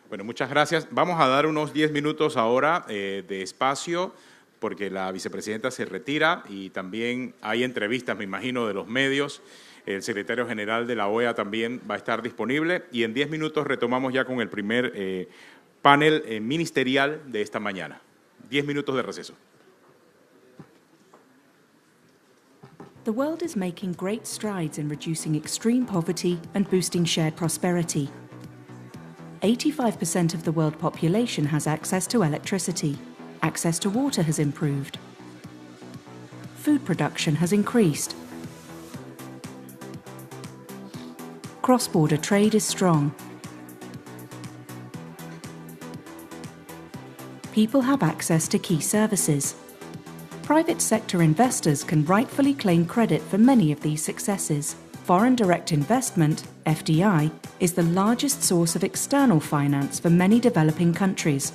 Bueno, muchas gracias. Vamos a dar unos 10 minutos ahora de espacio porque la vicepresidenta se retira y también hay entrevistas, me imagino, de los medios. El secretario general de la OEA también va a estar disponible y en 10 minutos retomamos ya con el primer panel ministerial de esta mañana. 10 minutos de receso. The world is making great strides in reducing extreme poverty and boosting shared prosperity. 85% of the world population has access to electricity. Access to water has improved. Food production has increased. Cross-border trade is strong. People have access to key services. Private sector investors can rightfully claim credit for many of these successes. Foreign direct investment, FDI, is the largest source of external finance for many developing countries,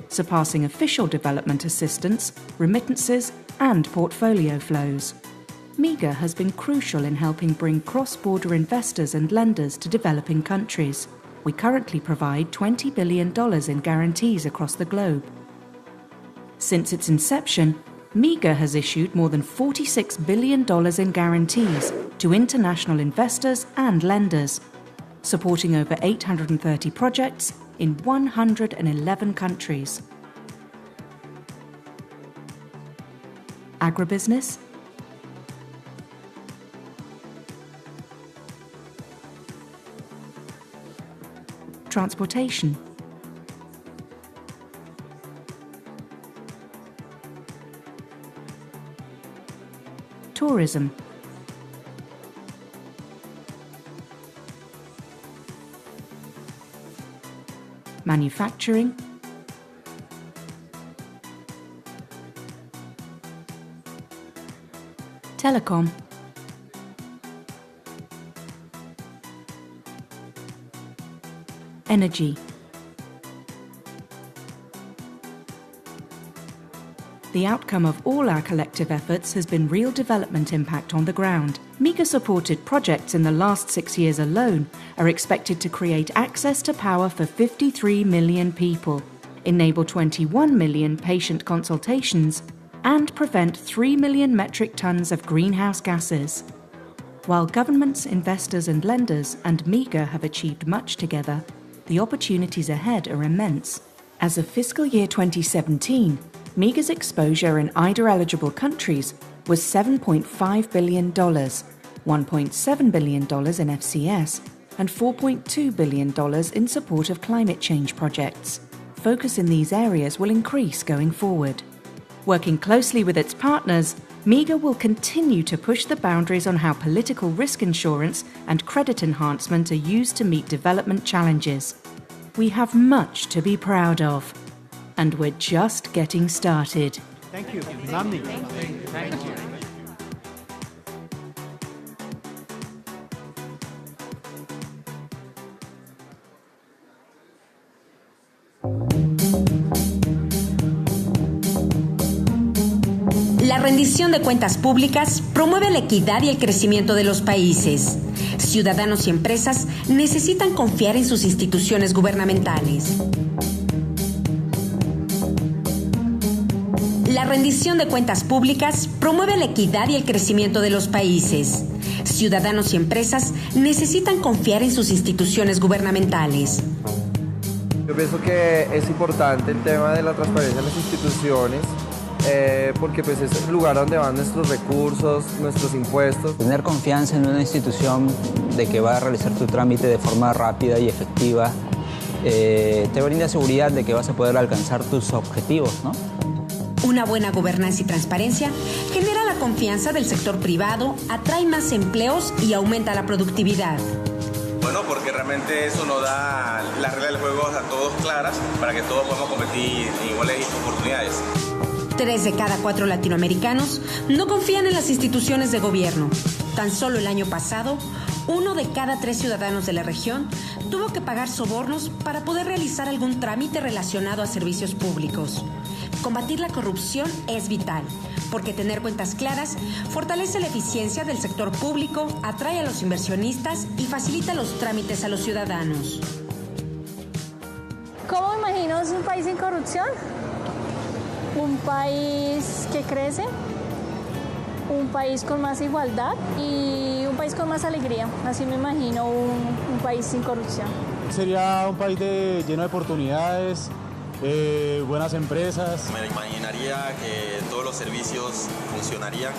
surpassing official development assistance, remittances, and portfolio flows. MIGA has been crucial in helping bring cross-border investors and lenders to developing countries. We currently provide $20 billion in guarantees across the globe. Since its inception, MIGA has issued more than $46 billion in guarantees to international investors and lenders, supporting over 830 projects in 111 countries. Agribusiness, transportation, tourism, manufacturing, telecom, energy. The outcome of all our collective efforts has been real development impact on the ground. MIGA-supported projects in the last 6 years alone are expected to create access to power for 53 million people, enable 21 million patient consultations, and prevent 3 million metric tons of greenhouse gases. While governments, investors and lenders and MIGA have achieved much together, the opportunities ahead are immense. As of fiscal year 2017, MIGA's exposure in IDA-eligible countries was $7.5 billion, $1.7 billion in FCS, and $4.2 billion in support of climate change projects. Focus in these areas will increase going forward. Working closely with its partners, MIGA will continue to push the boundaries on how political risk insurance and credit enhancement are used to meet development challenges. We have much to be proud of. And we're just getting started. Thank you. Nandi. Thank you. La rendición de cuentas públicas promueve la equidad y el crecimiento de los países. Ciudadanos y empresas necesitan confiar en sus instituciones gubernamentales. La rendición de cuentas públicas promueve la equidad y el crecimiento de los países. Ciudadanos y empresas necesitan confiar en sus instituciones gubernamentales. Yo pienso que es importante el tema de la transparencia en las instituciones, porque pues es el lugar donde van nuestros recursos, nuestros impuestos. Tener confianza en una institución de que va a realizar tu trámite de forma rápida y efectiva te brinda seguridad de que vas a poder alcanzar tus objetivos, ¿no? Una buena gobernanza y transparencia genera la confianza del sector privado, atrae más empleos y aumenta la productividad. Bueno, porque realmente eso nos da las reglas del juego a todos claras para que todos podamos competir en iguales oportunidades. 3 de cada 4 latinoamericanos no confían en las instituciones de gobierno. Tan solo el año pasado, 1 de cada 3 ciudadanos de la región tuvo que pagar sobornos para poder realizar algún trámite relacionado a servicios públicos. Combatir la corrupción es vital, porque tener cuentas claras fortalece la eficiencia del sector público, atrae a los inversionistas y facilita los trámites a los ciudadanos. imaginos un país sin corrupción? Un país que crece, un país con más igualdad y un país con más alegría. Así me imagino un país sin corrupción. Sería un país lleno de oportunidades, buenas empresas. Me imaginaría que todos los servicios funcionarían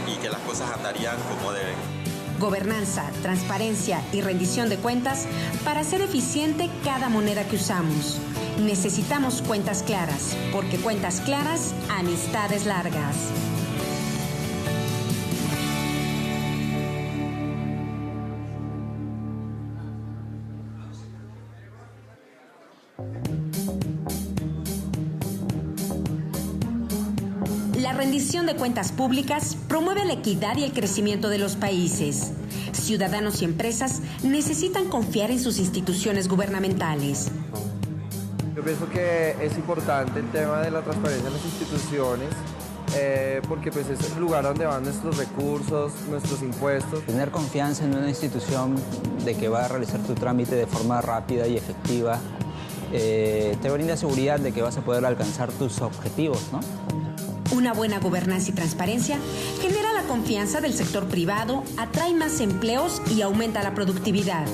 y que las cosas andarían como deben. Gobernanza, transparencia y rendición de cuentas para hacer eficiente cada moneda que usamos. Necesitamos cuentas claras, porque cuentas claras, amistades largas. La rendición de cuentas públicas promueve la equidad y el crecimiento de los países. Ciudadanos y empresas necesitan confiar en sus instituciones gubernamentales. Yo pienso que es importante el tema de la transparencia en las instituciones, porque pues es el lugar donde van nuestros recursos, nuestros impuestos. Tener confianza en una institución de que va a realizar tu trámite de forma rápida y efectiva te brinda seguridad de que vas a poder alcanzar tus objetivos, ¿no? Una buena gobernanza y transparencia genera la confianza del sector privado, atrae más empleos y aumenta la productividad.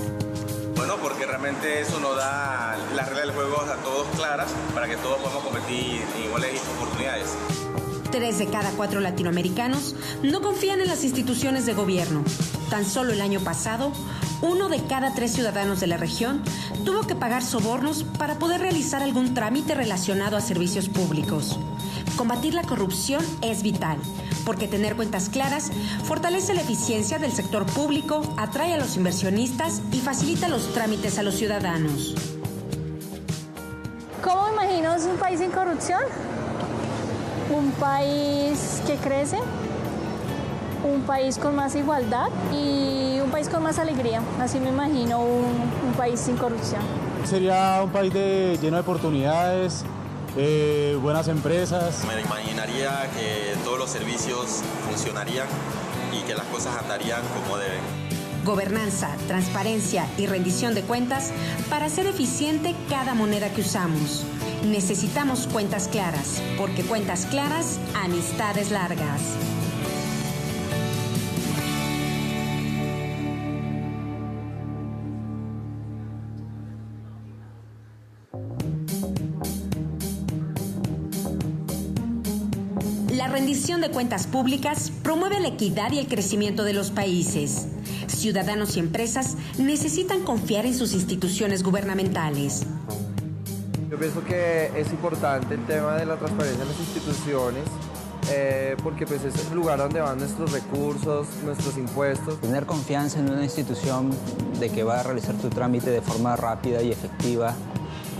Bueno, porque realmente eso nos da las reglas del juego a todos claras para que todos podamos competir en iguales oportunidades. 3 de cada 4 latinoamericanos no confían en las instituciones de gobierno. Tan solo el año pasado, 1 de cada 3 ciudadanos de la región tuvo que pagar sobornos para poder realizar algún trámite relacionado a servicios públicos. Combatir la corrupción es vital, porque tener cuentas claras fortalece la eficiencia del sector público, atrae a los inversionistas y facilita los trámites a los ciudadanos. ¿Cómo imaginos un país sin corrupción? Un país que crece, un país con más igualdad y un país con más alegría. Así me imagino un país sin corrupción. Sería un país lleno de oportunidades, buenas empresas. Me imaginaría que todos los servicios funcionarían y que las cosas andarían como deben. Gobernanza, transparencia y rendición de cuentas para hacer eficiente cada moneda que usamos. Necesitamos cuentas claras, porque cuentas claras, amistades largas. La rendición de cuentas públicas promueve la equidad y el crecimiento de los países. Ciudadanos y empresas necesitan confiar en sus instituciones gubernamentales. Yo pienso que es importante el tema de la transparencia en las instituciones, porque pues es el lugar donde van nuestros recursos, nuestros impuestos. Tener confianza en una institución de que va a realizar tu trámite de forma rápida y efectiva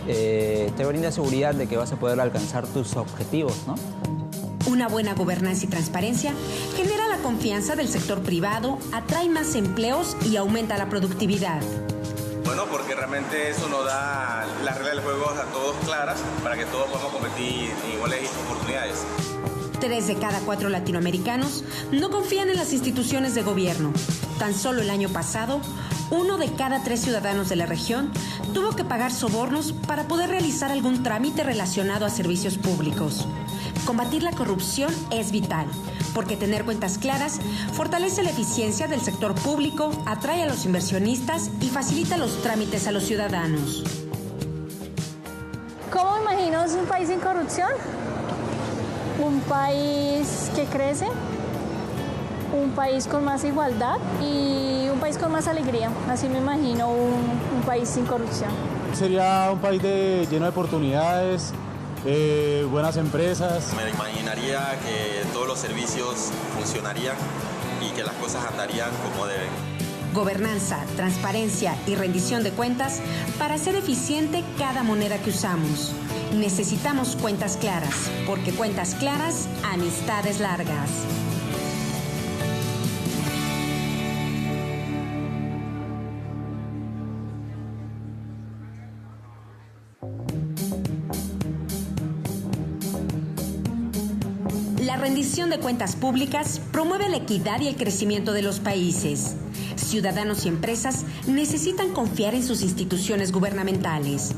te brinda seguridad de que vas a poder alcanzar tus objetivos, ¿no? Una buena gobernanza y transparencia genera la confianza del sector privado, atrae más empleos y aumenta la productividad. Bueno, porque realmente eso nos da las reglas del juego a todos claras para que todos podamos competir en iguales oportunidades. 3 de cada 4 latinoamericanos no confían en las instituciones de gobierno. Tan solo el año pasado, 1 de cada 3 ciudadanos de la región tuvo que pagar sobornos para poder realizar algún trámite relacionado a servicios públicos. Combatir la corrupción es vital, porque tener cuentas claras fortalece la eficiencia del sector público, atrae a los inversionistas y facilita los trámites a los ciudadanos. ¿Cómo imaginos un país sin corrupción? Un país que crece, un país con más igualdad y un país con más alegría. Así me imagino un país sin corrupción. Sería un país lleno de oportunidades, buenas empresas. Me imaginaría que todos los servicios funcionarían y que las cosas andarían como deben. Gobernanza, transparencia y rendición de cuentas para hacer eficiente cada moneda que usamos. Necesitamos cuentas claras, porque cuentas claras, amistades largas. La rendición de cuentas públicas promueve la equidad y el crecimiento de los países. Ciudadanos y empresas necesitan confiar en sus instituciones gubernamentales.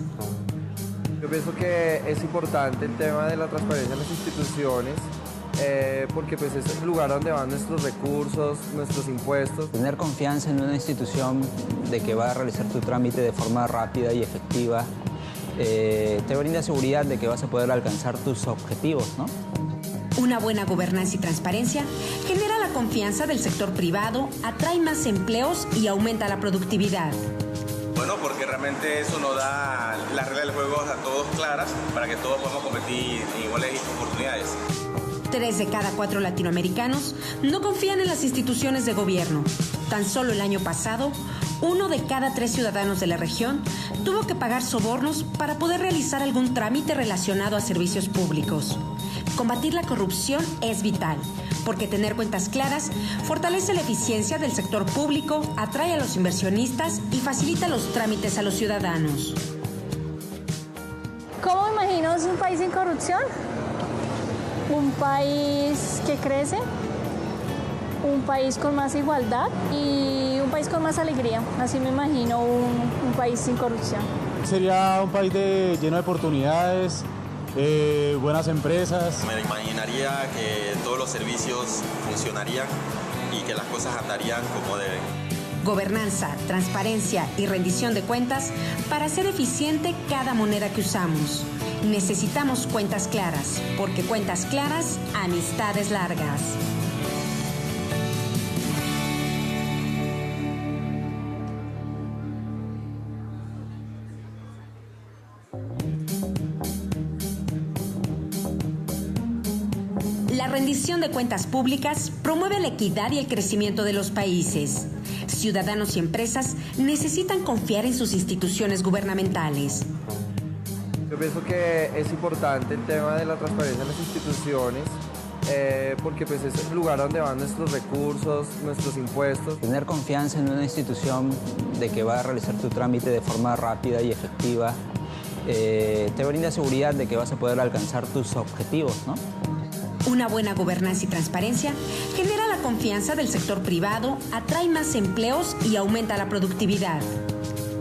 Yo pienso que es importante el tema de la transparencia en las instituciones, porque pues es el lugar donde van nuestros recursos, nuestros impuestos. Tener confianza en una institución de que va a realizar tu trámite de forma rápida y efectiva te brinda seguridad de que vas a poder alcanzar tus objetivos, ¿no? Una buena gobernanza y transparencia genera la confianza del sector privado, atrae más empleos y aumenta la productividad. Bueno, porque realmente eso nos da las reglas del juego a todos claras para que todos podamos competir en iguales oportunidades. 3 de cada 4 latinoamericanos no confían en las instituciones de gobierno. Tan solo el año pasado, 1 de cada 3 ciudadanos de la región tuvo que pagar sobornos para poder realizar algún trámite relacionado a servicios públicos. Combatir la corrupción es vital, porque tener cuentas claras fortalece la eficiencia del sector público, atrae a los inversionistas y facilita los trámites a los ciudadanos. ¿Cómo imaginas un país sin corrupción? Un país que crece, un país con más igualdad y un país con más alegría. Así me imagino un país sin corrupción. Sería un país lleno de oportunidades, buenas empresas. Me imaginaría que todos los servicios funcionarían y que las cosas andarían como deben. Gobernanza, transparencia y rendición de cuentas para hacer eficiente cada moneda que usamos. Necesitamos cuentas claras, porque cuentas claras, amistades largas. La rendición de cuentas públicas promueve la equidad y el crecimiento de los países. Ciudadanos y empresas necesitan confiar en sus instituciones gubernamentales. Yo pienso que es importante el tema de la transparencia en las instituciones, porque pues es el lugar donde van nuestros recursos, nuestros impuestos. Tener confianza en una institución de que va a realizar tu trámite de forma rápida y efectiva te brinda seguridad de que vas a poder alcanzar tus objetivos, ¿no? Una buena gobernanza y transparencia genera la confianza del sector privado, atrae más empleos y aumenta la productividad.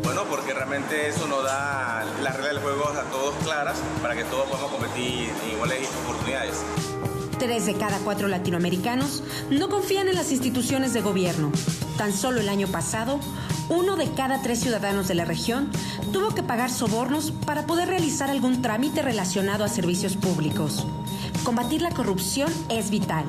Bueno, porque realmente eso nos da las reglas del juego a todos claras para que todos podamos competir en iguales oportunidades. 3 de cada 4 latinoamericanos no confían en las instituciones de gobierno. Tan solo el año pasado, 1 de cada 3 ciudadanos de la región tuvo que pagar sobornos para poder realizar algún trámite relacionado a servicios públicos. Combatir la corrupción es vital,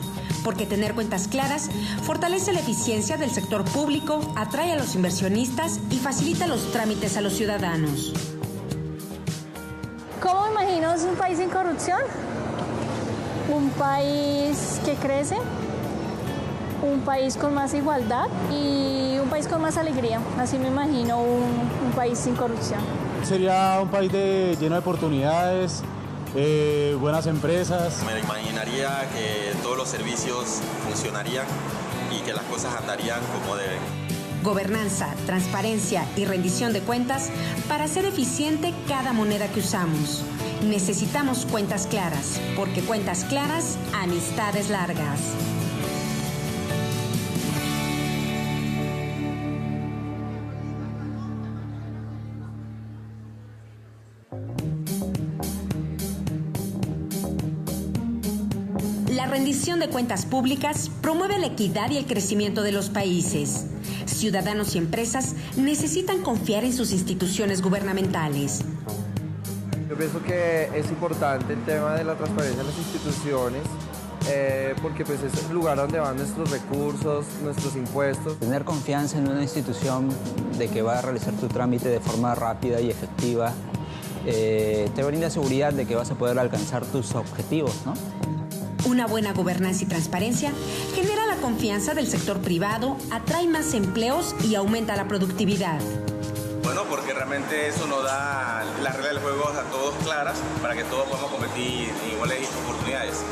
porque tener cuentas claras fortalece la eficiencia del sector público, atrae a los inversionistas y facilita los trámites a los ciudadanos. ¿Cómo imaginas un país sin corrupción? Un país que crece, un país con más igualdad y un país con más alegría. Así me imagino un país sin corrupción. Sería un país lleno de oportunidades, buenas empresas. Me imaginaría que todos los servicios funcionarían y que las cosas andarían como deben. Gobernanza, transparencia y rendición de cuentas para hacer eficiente cada moneda que usamos. Necesitamos cuentas claras, porque cuentas claras, amistades largas. La rendición de cuentas públicas promueve la equidad y el crecimiento de los países. Ciudadanos y empresas necesitan confiar en sus instituciones gubernamentales. Yo pienso que es importante el tema de la transparencia en las instituciones, porque pues es el lugar donde van nuestros recursos, nuestros impuestos. Tener confianza en una institución de que va a realizar tu trámite de forma rápida y efectiva te brinda seguridad de que vas a poder alcanzar tus objetivos, ¿no? Una buena gobernanza y transparencia genera la confianza del sector privado, atrae más empleos y aumenta la productividad. Bueno, porque realmente eso nos da las reglas del juego a todos claras para que todos podamos competir en iguales oportunidades.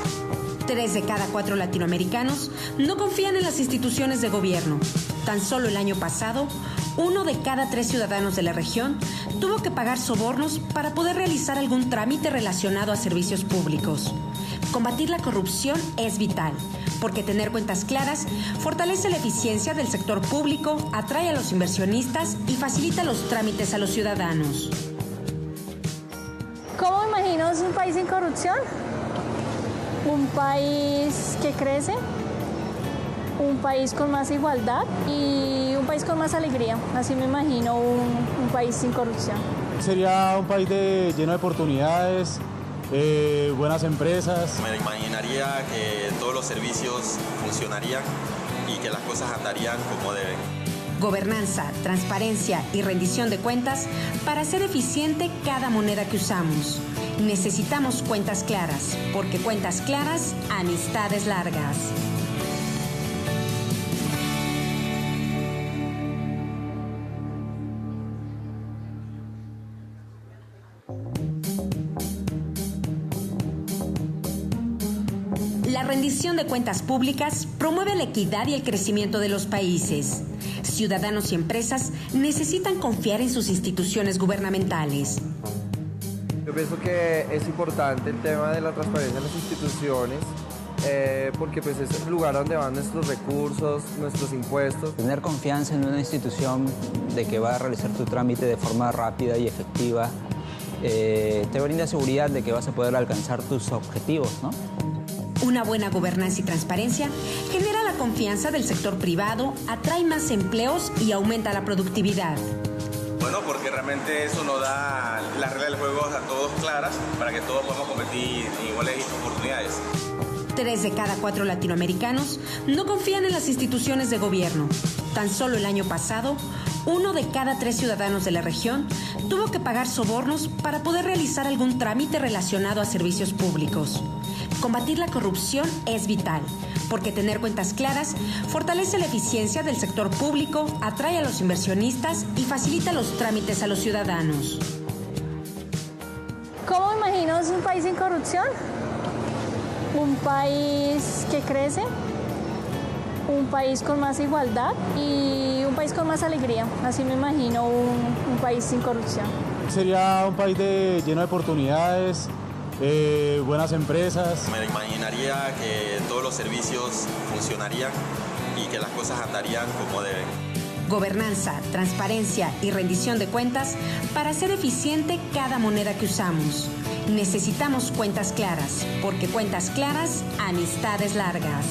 3 de cada 4 latinoamericanos no confían en las instituciones de gobierno. Tan solo el año pasado, 1 de cada 3 ciudadanos de la región tuvo que pagar sobornos para poder realizar algún trámite relacionado a servicios públicos. Combatir la corrupción es vital, porque tener cuentas claras fortalece la eficiencia del sector público, atrae a los inversionistas y facilita los trámites a los ciudadanos. imaginas un país sin corrupción? Un país que crece, un país con más igualdad y un país con más alegría. Así me imagino un país sin corrupción. Sería un país lleno de oportunidades, buenas empresas. Me imaginaría que todos los servicios funcionarían y que las cosas andarían como deben. Gobernanza, transparencia y rendición de cuentas para hacer eficiente cada moneda que usamos. Necesitamos cuentas claras, porque cuentas claras, amistades largas. La rendición de cuentas públicas promueve la equidad y el crecimiento de los países. Ciudadanos y empresas necesitan confiar en sus instituciones gubernamentales. Yo pienso que es importante el tema de la transparencia en las instituciones, porque pues es el lugar donde van nuestros recursos, nuestros impuestos. Tener confianza en una institución de que va a realizar tu trámite de forma rápida y efectiva te brinda seguridad de que vas a poder alcanzar tus objetivos, ¿no? Una buena gobernanza y transparencia genera la confianza del sector privado, atrae más empleos y aumenta la productividad. Bueno, porque realmente eso nos da las reglas del juego a todos claras para que todos podamos competir en iguales oportunidades. 3 de cada 4 latinoamericanos no confían en las instituciones de gobierno. Tan solo el año pasado, 1 de cada 3 ciudadanos de la región tuvo que pagar sobornos para poder realizar algún trámite relacionado a servicios públicos. Combatir la corrupción es vital, porque tener cuentas claras fortalece la eficiencia del sector público, atrae a los inversionistas y facilita los trámites a los ciudadanos. ¿Cómo imaginas un país sin corrupción? Un país que crece, un país con más igualdad y un país con más alegría. Así me imagino un país sin corrupción. Sería un país lleno de oportunidades, buenas empresas. Me imaginaría que todos los servicios funcionarían y que las cosas andarían como deben. Gobernanza, transparencia y rendición de cuentas para hacer eficiente cada moneda que usamos. Necesitamos cuentas claras, porque cuentas claras, amistades largas.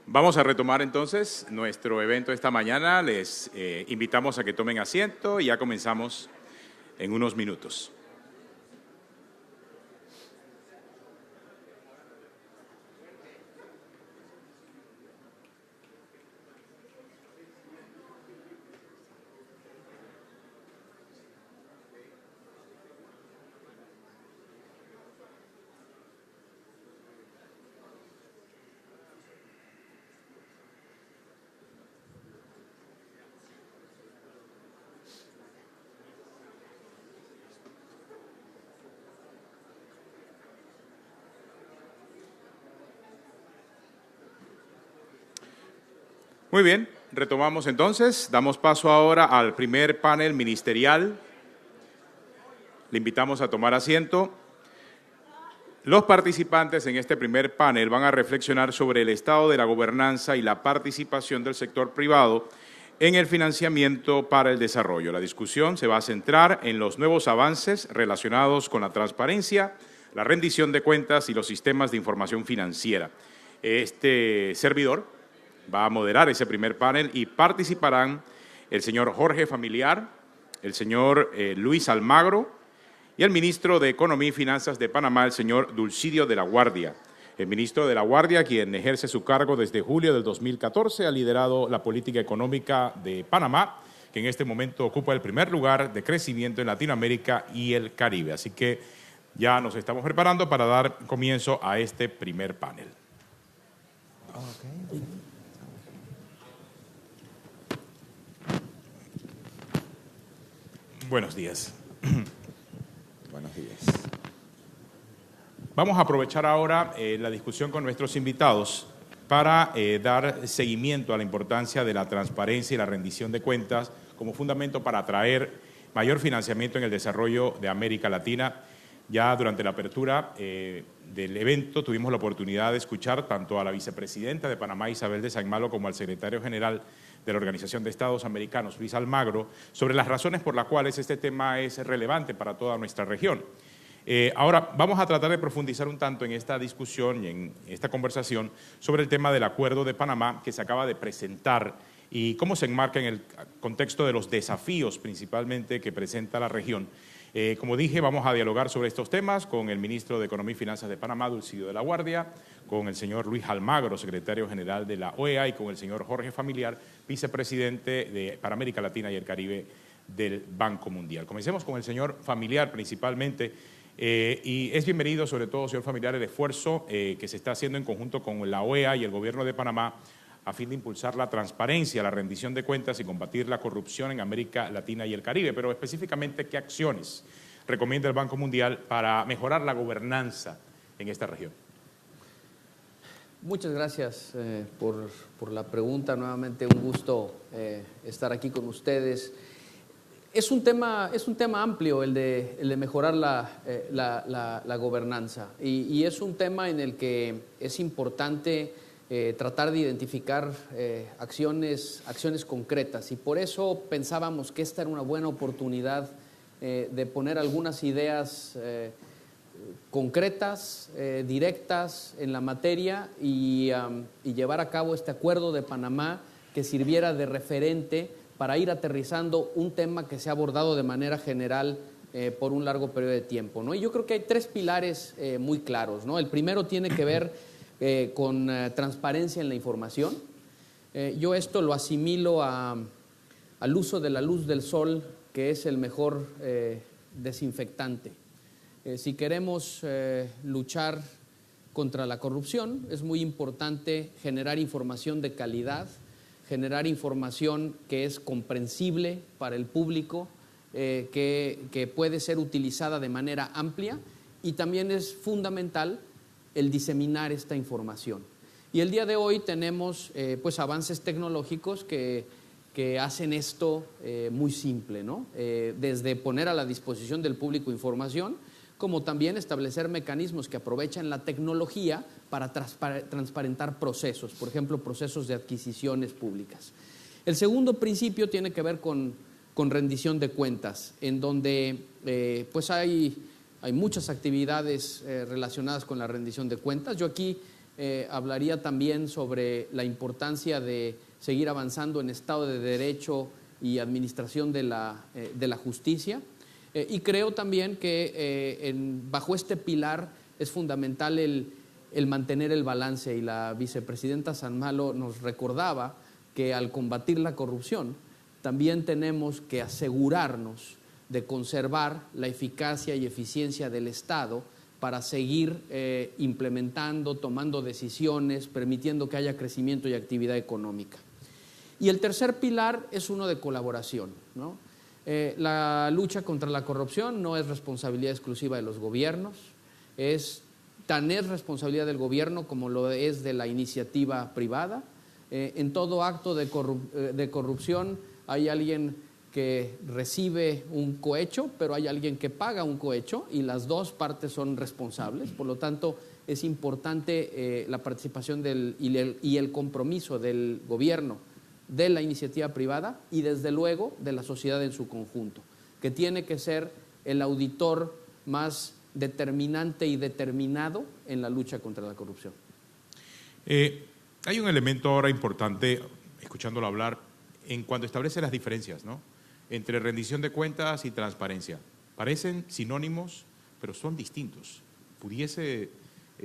Vamos a retomar entonces nuestro evento esta mañana. Les invitamos a que tomen asiento y ya comenzamos en unos minutos. Muy bien, retomamos entonces. Damos paso ahora al primer panel ministerial. Le invitamos a tomar asiento. Los participantes en este primer panel van a reflexionar sobre el estado de la gobernanza y la participación del sector privado en el financiamiento para el desarrollo. La discusión se va a centrar en los nuevos avances relacionados con la transparencia, la rendición de cuentas y los sistemas de información financiera. Este servidor va a moderar ese primer panel y participarán el señor Jorge Familiar, el señor Luis Almagro y el ministro de Economía y Finanzas de Panamá, el señor Dulcidio de la Guardia. El ministro de la Guardia, quien ejerce su cargo desde julio del 2014, ha liderado la política económica de Panamá, que en este momento ocupa el primer lugar de crecimiento en Latinoamérica y el Caribe. Así que ya nos estamos preparando para dar comienzo a este primer panel. Okay. Buenos días. Buenos días. Vamos a aprovechar ahora la discusión con nuestros invitados para dar seguimiento a la importancia de la transparencia y la rendición de cuentas como fundamento para atraer mayor financiamiento en el desarrollo de América Latina. Ya durante la apertura del evento tuvimos la oportunidad de escuchar tanto a la vicepresidenta de Panamá, Isabel de Saint Malo, como al secretario general de la Organización de Estados Americanos, Luis Almagro, sobre las razones por las cuales este tema es relevante para toda nuestra región. Ahora vamos a tratar de profundizar un tanto en esta discusión y en esta conversación sobre el tema del Acuerdo de Panamá que se acaba de presentar y cómo se enmarca en el contexto de los desafíos principalmente que presenta la región. Como dije, vamos a dialogar sobre estos temas con el ministro de Economía y Finanzas de Panamá, Dulcidio de la Guardia, con el señor Luis Almagro, secretario general de la OEA, y con el señor Jorge Familiar, vicepresidente para América Latina y el Caribe del Banco Mundial. Comencemos con el señor Familiar principalmente, y es bienvenido sobre todo, señor Familiar, el esfuerzo que se está haciendo en conjunto con la OEA y el gobierno de Panamá a fin de impulsar la transparencia, la rendición de cuentas y combatir la corrupción en América Latina y el Caribe. Pero específicamente, ¿qué acciones recomienda el Banco Mundial para mejorar la gobernanza en esta región? Muchas gracias por la pregunta. Nuevamente un gusto estar aquí con ustedes. Es un tema amplio el de mejorar la gobernanza y es un tema en el que es importante tratar de identificar acciones concretas, y por eso pensábamos que esta era una buena oportunidad de poner algunas ideas concretas, directas en la materia y llevar a cabo este Acuerdo de Panamá que sirviera de referente para ir aterrizando un tema que se ha abordado de manera general por un largo periodo de tiempo, ¿no? Y yo creo que hay tres pilares muy claros, ¿no? El primero tiene que ver con transparencia en la información. Yo esto lo asimilo al uso de la luz del sol, que es el mejor desinfectante. Si queremos luchar contra la corrupción, es muy importante generar información de calidad, generar información que es comprensible para el público, que puede ser utilizada de manera amplia, y también es fundamental el diseminar esta información. Y el día de hoy tenemos pues avances tecnológicos que hacen esto muy simple, ¿no? Desde poner a la disposición del público información, como también establecer mecanismos que aprovechan la tecnología para transparentar procesos, por ejemplo, procesos de adquisiciones públicas. El segundo principio tiene que ver con rendición de cuentas, en donde pues hay muchas actividades relacionadas con la rendición de cuentas. Yo aquí hablaría también sobre la importancia de seguir avanzando en Estado de Derecho y administración de la justicia. Y creo también que bajo este pilar es fundamental el mantener el balance, y la vicepresidenta San Malo nos recordaba que al combatir la corrupción también tenemos que asegurarnos de conservar la eficacia y eficiencia del Estado para seguir implementando, tomando decisiones, permitiendo que haya crecimiento y actividad económica. Y el tercer pilar es uno de colaboración, ¿no? La lucha contra la corrupción no es responsabilidad exclusiva de los gobiernos, tan es responsabilidad del gobierno como lo es de la iniciativa privada. En todo acto de corrupción hay alguien que recibe un cohecho, pero hay alguien que paga un cohecho, y las dos partes son responsables. Por lo tanto, es importante la participación y el compromiso del gobierno, de la iniciativa privada y desde luego de la sociedad en su conjunto, que tiene que ser el auditor más determinante y determinado en la lucha contra la corrupción. Hay un elemento ahora importante, escuchándolo hablar, en cuanto establece las diferencias, ¿no?, entre rendición de cuentas y transparencia. Parecen sinónimos, pero son distintos. ¿Pudiese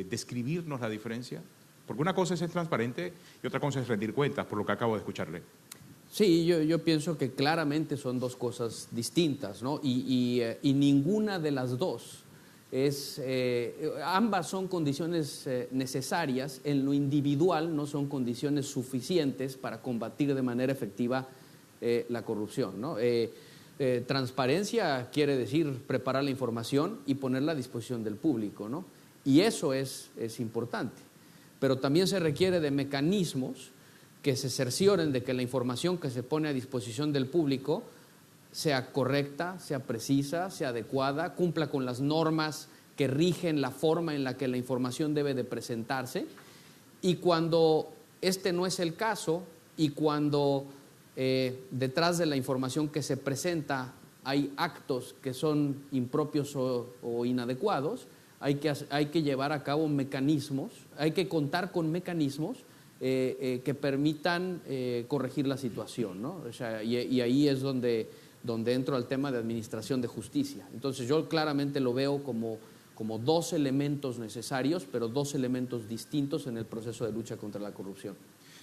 describirnos la diferencia? Porque una cosa es ser transparente y otra cosa es rendir cuentas, por lo que acabo de escucharle. Sí, yo pienso que claramente son dos cosas distintas, ¿no? Y ninguna de las dos ambas son condiciones necesarias. En lo individual no son condiciones suficientes para combatir de manera efectiva la corrupción, ¿no? Transparencia quiere decir preparar la información y ponerla a disposición del público, ¿no? Y eso es importante. Pero también se requiere de mecanismos que se cercioren de que la información que se pone a disposición del público sea correcta, sea precisa, sea adecuada, cumpla con las normas que rigen la forma en la que la información debe de presentarse. Y cuando este no es el caso, y cuando detrás de la información que se presenta hay actos que son impropios o inadecuados, hay que llevar a cabo mecanismos, hay que contar con mecanismos que permitan corregir la situación, ¿no? O sea, y ahí es donde entro al tema de administración de justicia. Entonces yo claramente lo veo como dos elementos necesarios, pero dos elementos distintos en el proceso de lucha contra la corrupción.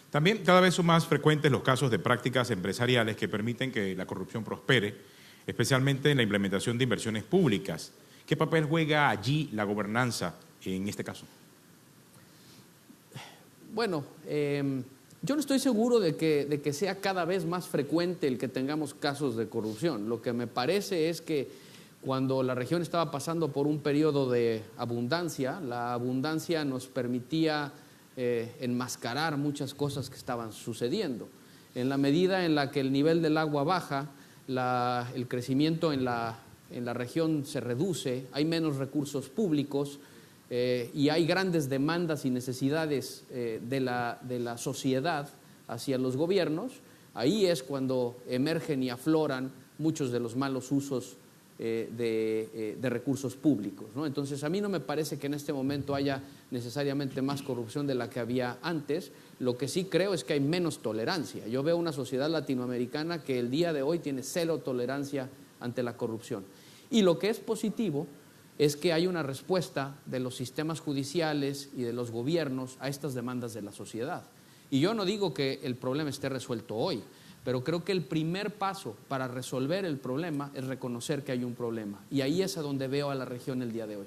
También cada vez son más frecuentes los casos de prácticas empresariales que permiten que la corrupción prospere, especialmente en la implementación de inversiones públicas. ¿Qué papel juega allí la gobernanza en este caso? Bueno, yo no estoy seguro de que sea cada vez más frecuente el que tengamos casos de corrupción. Lo que me parece es que cuando la región estaba pasando por un periodo de abundancia, la abundancia nos permitía enmascarar muchas cosas que estaban sucediendo. En la medida en la que el nivel del agua baja, el crecimiento en la región se reduce, hay menos recursos públicos y hay grandes demandas y necesidades de la sociedad hacia los gobiernos. Ahí es cuando emergen y afloran muchos de los malos usos de recursos públicos, ¿no? Entonces, a mí no me parece que en este momento haya necesariamente más corrupción de la que había antes. Lo que sí creo es que hay menos tolerancia. Yo veo una sociedad latinoamericana que el día de hoy tiene cero tolerancia ante la corrupción. Y lo que es positivo es que hay una respuesta de los sistemas judiciales y de los gobiernos a estas demandas de la sociedad. Y yo no digo que el problema esté resuelto hoy, pero creo que el primer paso para resolver el problema es reconocer que hay un problema. Y ahí es a donde veo a la región el día de hoy.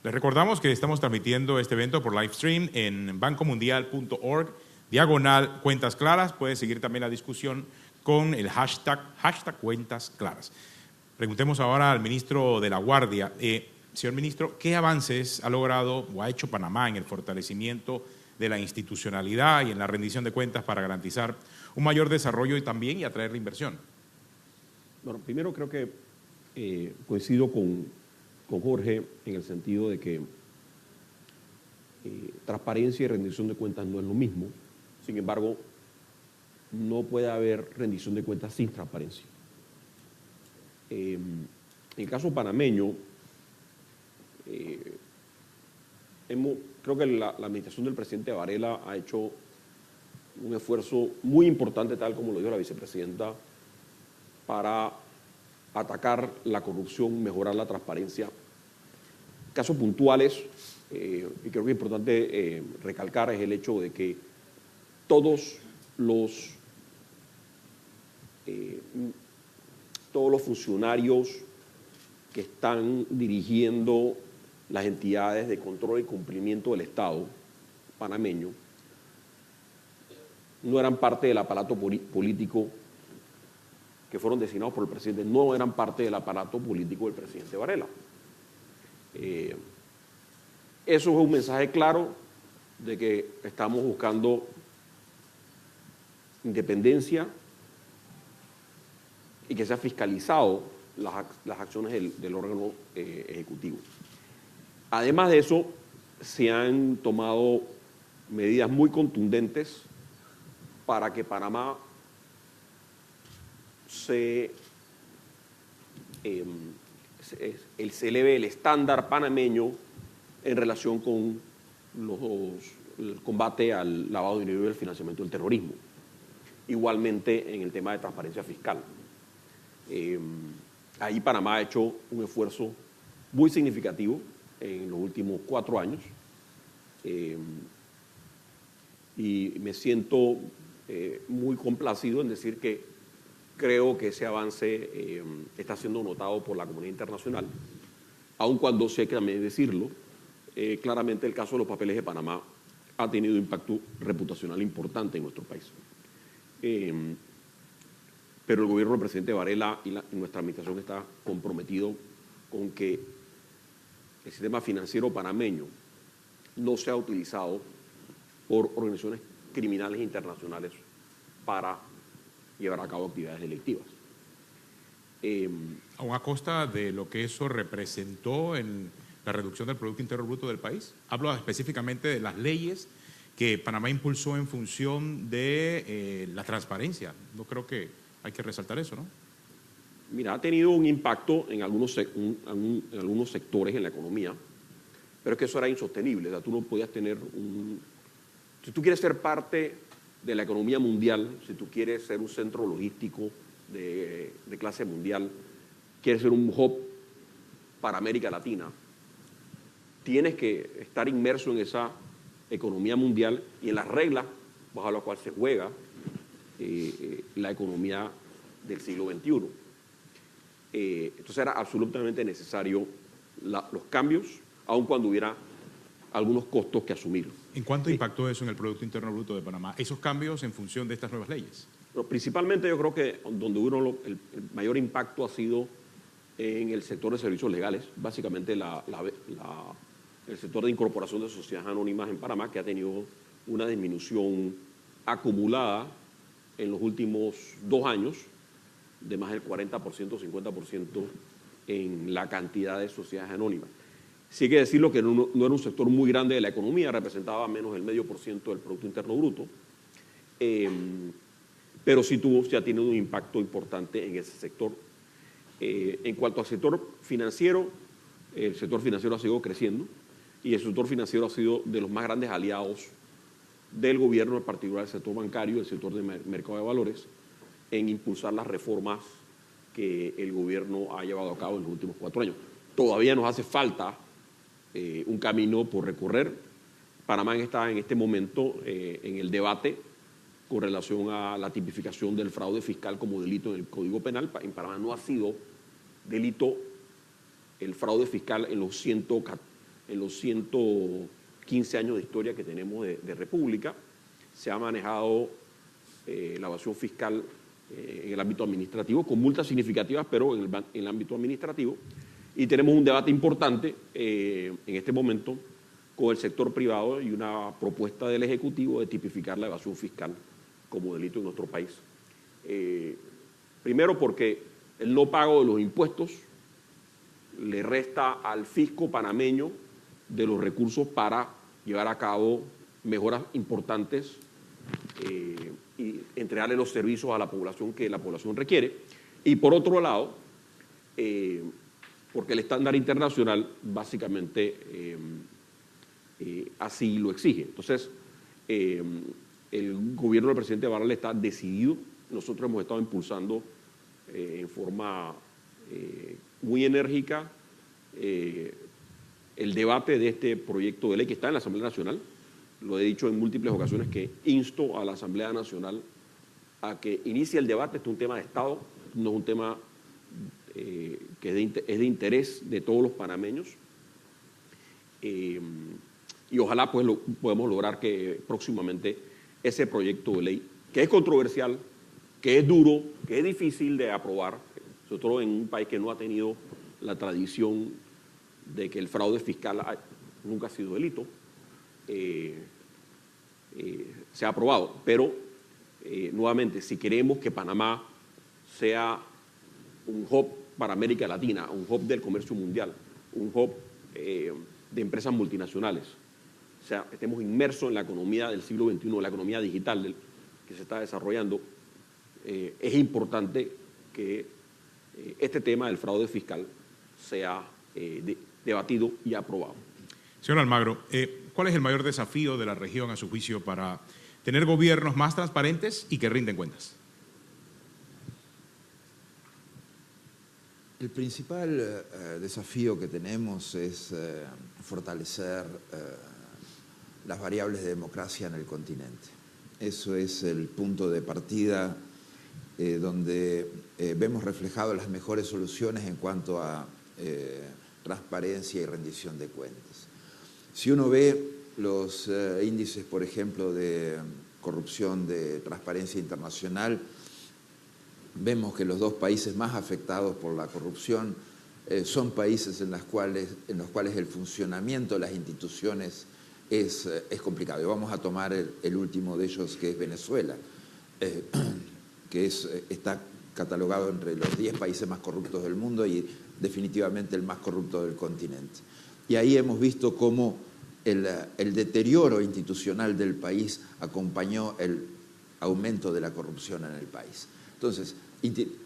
Les recordamos que estamos transmitiendo este evento por live stream en bancomundial.org/cuentas claras. Puede seguir también la discusión con el hashtag Cuentas Claras. Preguntemos ahora al ministro de la Guardia. Señor ministro, ¿qué avances ha logrado o ha hecho Panamá en el fortalecimiento de la institucionalidad y en la rendición de cuentas para garantizar un mayor desarrollo y también atraer la inversión? Bueno, primero creo que coincido con Jorge en el sentido de que transparencia y rendición de cuentas no es lo mismo. Sin embargo, no puede haber rendición de cuentas sin transparencia. En el caso panameño, creo que la administración del presidente Varela ha hecho un esfuerzo muy importante, tal como lo dijo la vicepresidenta, para atacar la corrupción, mejorar la transparencia. Casos puntuales, y creo que es importante recalcar, es el hecho de que todos los funcionarios que están dirigiendo las entidades de control y cumplimiento del Estado panameño no eran parte del aparato político que fueron designados por el presidente, no eran parte del aparato político del presidente Varela. Eso es un mensaje claro de que estamos buscando independencia y que sea fiscalizado las acciones del órgano ejecutivo. Además de eso, se han tomado medidas muy contundentes para que Panamá se eleve el estándar panameño en relación con el combate al lavado de dinero y el financiamiento del terrorismo. Igualmente en el tema de transparencia fiscal. Ahí Panamá ha hecho un esfuerzo muy significativo en los últimos 4 años y me siento muy complacido en decir que creo que ese avance está siendo notado por la comunidad internacional, aun cuando sé que también decirlo, claramente el caso de los papeles de Panamá ha tenido un impacto reputacional importante en nuestro país. Pero el gobierno del presidente Varela y nuestra administración está comprometido con que el sistema financiero panameño no sea utilizado por organizaciones criminales internacionales para llevar a cabo actividades delictivas. ¿Aún a costa de lo que eso representó en la reducción del Producto Interno Bruto del país? Hablo específicamente de las leyes que Panamá impulsó en función de la transparencia. No creo que hay que resaltar eso, ¿no? Mira, ha tenido un impacto en algunos sectores en la economía, pero es que eso era insostenible. O sea, tú no podías tener si tú quieres ser parte de la economía mundial, si tú quieres ser un centro logístico de clase mundial, quieres ser un hub para América Latina, tienes que estar inmerso en esa economía mundial y en las reglas bajo las cuales se juega la economía del siglo XXI. Entonces era absolutamente necesario los cambios, aun cuando hubiera algunos costos que asumir. ¿En cuánto impactó eso en el Producto Interno Bruto de Panamá? ¿Esos cambios en función de estas nuevas leyes? Pero principalmente yo creo que donde el mayor impacto ha sido en el sector de servicios legales, básicamente el sector de incorporación de sociedades anónimas en Panamá, que ha tenido una disminución acumulada en los últimos 2 años de más del 40%, 50% en la cantidad de sociedades anónimas. Sí hay que decirlo que no era un sector muy grande de la economía, representaba menos del 0,5% del Producto Interno Bruto, pero sí ha tenido un impacto importante en ese sector. En cuanto al sector financiero, el sector financiero ha seguido creciendo y el sector financiero ha sido de los más grandes aliados del gobierno, en particular el sector bancario, el sector de mercado de valores, en impulsar las reformas que el gobierno ha llevado a cabo en los últimos 4 años. Todavía nos hace falta un camino por recorrer. Panamá está en este momento en el debate con relación a la tipificación del fraude fiscal como delito en el Código Penal. En Panamá no ha sido delito el fraude fiscal en los 115 años de historia que tenemos de República. Se ha manejado la evasión fiscal en el ámbito administrativo, con multas significativas, pero en el ámbito administrativo. Y tenemos un debate importante en este momento con el sector privado y una propuesta del Ejecutivo de tipificar la evasión fiscal como delito en nuestro país. Primero porque el no pago de los impuestos le resta al fisco panameño de los recursos para llevar a cabo mejoras importantes y entregarle los servicios a la población que la población requiere. Y por otro lado, porque el estándar internacional básicamente así lo exige. Entonces, el gobierno del presidente Barral está decidido. Nosotros hemos estado impulsando en forma muy enérgica el debate de este proyecto de ley que está en la Asamblea Nacional. Lo he dicho en múltiples ocasiones que insto a la Asamblea Nacional a que inicie el debate. Este es un tema de Estado, no es un tema que es de interés de todos los panameños. Y ojalá pues podamos lograr que próximamente ese proyecto de ley, que es controversial, que es duro, que es difícil de aprobar, sobre todo en un país que no ha tenido la tradición de que el fraude fiscal nunca ha sido delito, se ha aprobado. Pero, nuevamente, si queremos que Panamá sea un hub para América Latina, un hub del comercio mundial, un hub de empresas multinacionales, o sea, estemos inmersos en la economía del siglo XXI, la economía digital que se está desarrollando, es importante que este tema del fraude fiscal sea debatido y aprobado. Señor Almagro, ¿cuál es el mayor desafío de la región, a su juicio, para tener gobiernos más transparentes y que rinden cuentas? El principal desafío que tenemos es fortalecer las variables de democracia en el continente. Eso es el punto de partida donde vemos reflejadas las mejores soluciones en cuanto a transparencia y rendición de cuentas. Si uno ve los índices, por ejemplo, de corrupción de Transparencia Internacional, vemos que los dos países más afectados por la corrupción son países en los cuales el funcionamiento de las instituciones es complicado. Y vamos a tomar el último de ellos, que es Venezuela, que está catalogado entre los 10 países más corruptos del mundo y definitivamente el más corrupto del continente. Y ahí hemos visto cómo el deterioro institucional del país acompañó el aumento de la corrupción en el país. Entonces,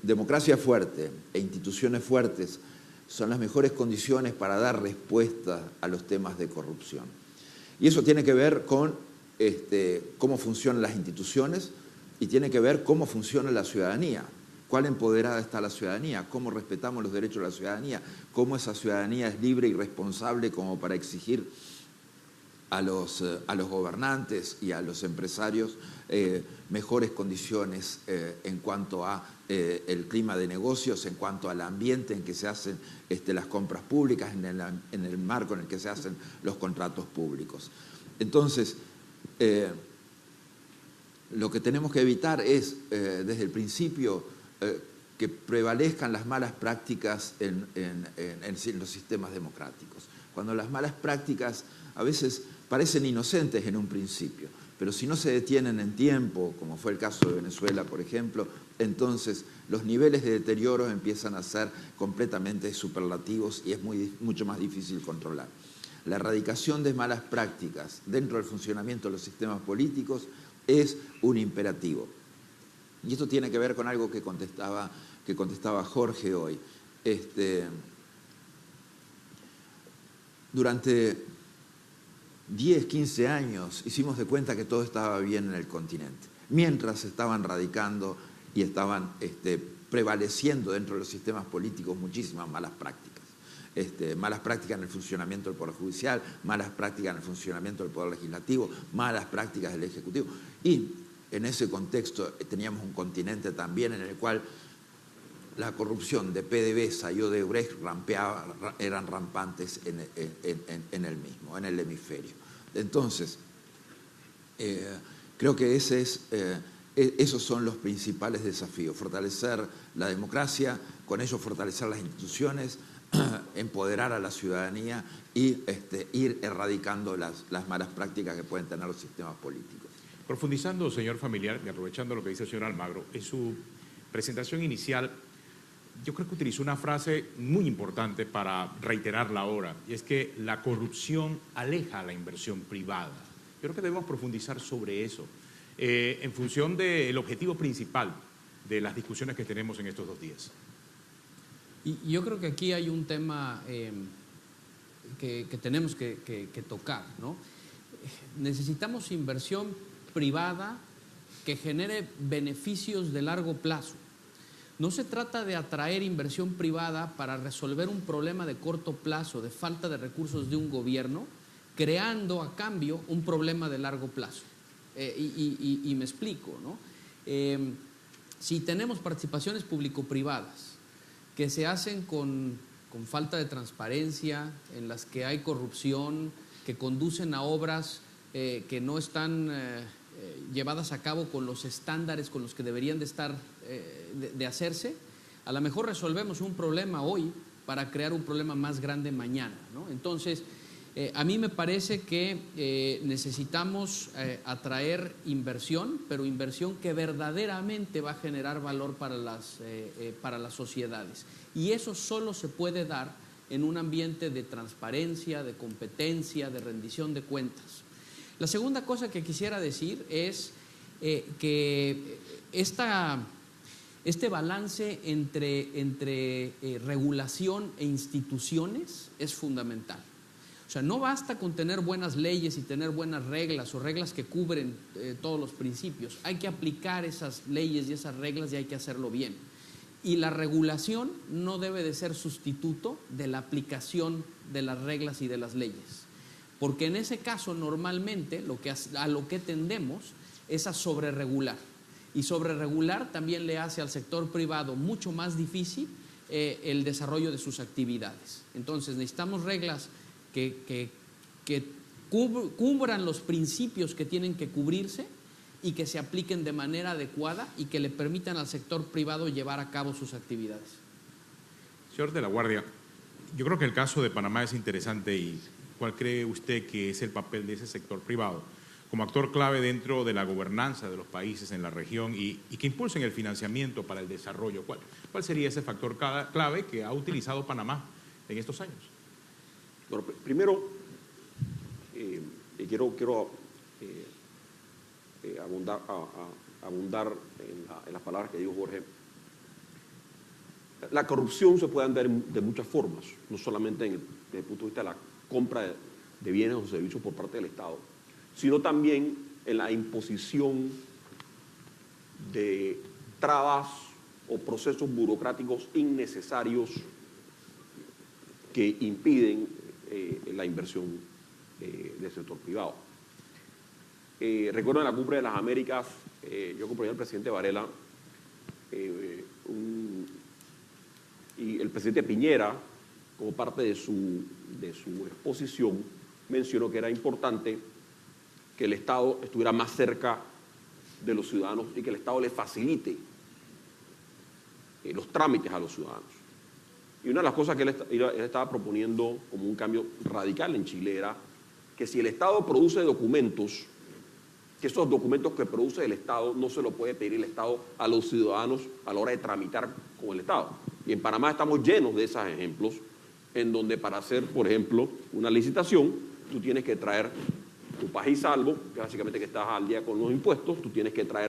democracia fuerte e instituciones fuertes son las mejores condiciones para dar respuesta a los temas de corrupción. Y eso tiene que ver con cómo funcionan las instituciones y tiene que ver cómo funciona la ciudadanía. Cuál empoderada está la ciudadanía, cómo respetamos los derechos de la ciudadanía, cómo esa ciudadanía es libre y responsable como para exigir a los gobernantes y a los empresarios mejores condiciones en cuanto a el clima de negocios, en cuanto al ambiente en que se hacen las compras públicas, en el marco en el que se hacen los contratos públicos. Entonces, lo que tenemos que evitar es, desde el principio, que prevalezcan las malas prácticas en los sistemas democráticos. Cuando las malas prácticas a veces parecen inocentes en un principio, pero si no se detienen en tiempo, como fue el caso de Venezuela, por ejemplo, entonces los niveles de deterioro empiezan a ser completamente superlativos y es mucho más difícil controlar. La erradicación de malas prácticas dentro del funcionamiento de los sistemas políticos es un imperativo. Y esto tiene que ver con algo que contestaba Jorge hoy. Durante 10, 15 años hicimos de cuenta que todo estaba bien en el continente, mientras estaban radicando y estaban prevaleciendo dentro de los sistemas políticos muchísimas malas prácticas. Malas prácticas en el funcionamiento del Poder Judicial, malas prácticas en el funcionamiento del Poder Legislativo, malas prácticas del Ejecutivo. Y en ese contexto teníamos un continente también en el cual la corrupción de PDVSA y Odebrecht eran rampantes en el mismo, en el hemisferio. Entonces, creo que esos son los principales desafíos: fortalecer la democracia, con ello fortalecer las instituciones, empoderar a la ciudadanía y ir erradicando las malas prácticas que pueden tener los sistemas políticos. Profundizando, señor Familiar, y aprovechando lo que dice el señor Almagro, en su presentación inicial, yo creo que utilizó una frase muy importante para reiterarla ahora, y es que la corrupción aleja la inversión privada. Yo creo que debemos profundizar sobre eso, en función del objetivo principal de las discusiones que tenemos en estos 2 días. Y yo creo que aquí hay un tema tenemos que tocar, ¿no? Necesitamos inversión privada que genere beneficios de largo plazo. No se trata de atraer inversión privada para resolver un problema de corto plazo, de falta de recursos de un gobierno, creando a cambio un problema de largo plazo. Y me explico, ¿no? Si tenemos participaciones público-privadas que se hacen con falta de transparencia, en las que hay corrupción, que conducen a obras que no están llevadas a cabo con los estándares con los que deberían de estar de hacerse, a lo mejor resolvemos un problema hoy para crear un problema más grande mañana, ¿no? Entonces, a mí me parece que necesitamos atraer inversión, pero inversión que verdaderamente va a generar valor para las sociedades. Y eso solo se puede dar en un ambiente de transparencia, de competencia, de rendición de cuentas. La segunda cosa que quisiera decir es que este balance entre regulación e instituciones es fundamental. O sea, no basta con tener buenas leyes y tener buenas reglas o reglas que cubren todos los principios. Hay que aplicar esas leyes y esas reglas y hay que hacerlo bien. Y la regulación no debe de ser sustituto de la aplicación de las reglas y de las leyes. Porque en ese caso, normalmente, a lo que tendemos es a sobreregular. Y sobreregular también le hace al sector privado mucho más difícil el desarrollo de sus actividades. Entonces, necesitamos reglas que cubran los principios que tienen que cubrirse y que se apliquen de manera adecuada y que le permitan al sector privado llevar a cabo sus actividades. Señor de la Guardia, yo creo que el caso de Panamá es interesante. ¿Y cuál cree usted que es el papel de ese sector privado como actor clave dentro de la gobernanza de los países en la región y que impulsen el financiamiento para el desarrollo? ¿Cuál sería ese factor clave que ha utilizado Panamá en estos años? Bueno, primero, quiero abundar en las palabras que dijo Jorge. La corrupción se puede dar de muchas formas, no solamente desde el punto de vista de la compra de bienes o servicios por parte del Estado, sino también en la imposición de trabas o procesos burocráticos innecesarios que impiden la inversión del sector privado. Recuerdo en la Cumbre de las Américas, yo acompañé al presidente Varela y el presidente Piñera, como parte de su exposición, mencionó que era importante que el Estado estuviera más cerca de los ciudadanos y que el Estado le facilite los trámites a los ciudadanos. Y una de las cosas que él estaba proponiendo como un cambio radical en Chile era que si el Estado produce documentos, que esos documentos que produce el Estado no se lo puede pedir el Estado a los ciudadanos a la hora de tramitar con el Estado. Y en Panamá estamos llenos de esos ejemplos, en donde para hacer, por ejemplo, una licitación, tú tienes que traer tu paz y salvo, que básicamente que estás al día con los impuestos, tú tienes que traer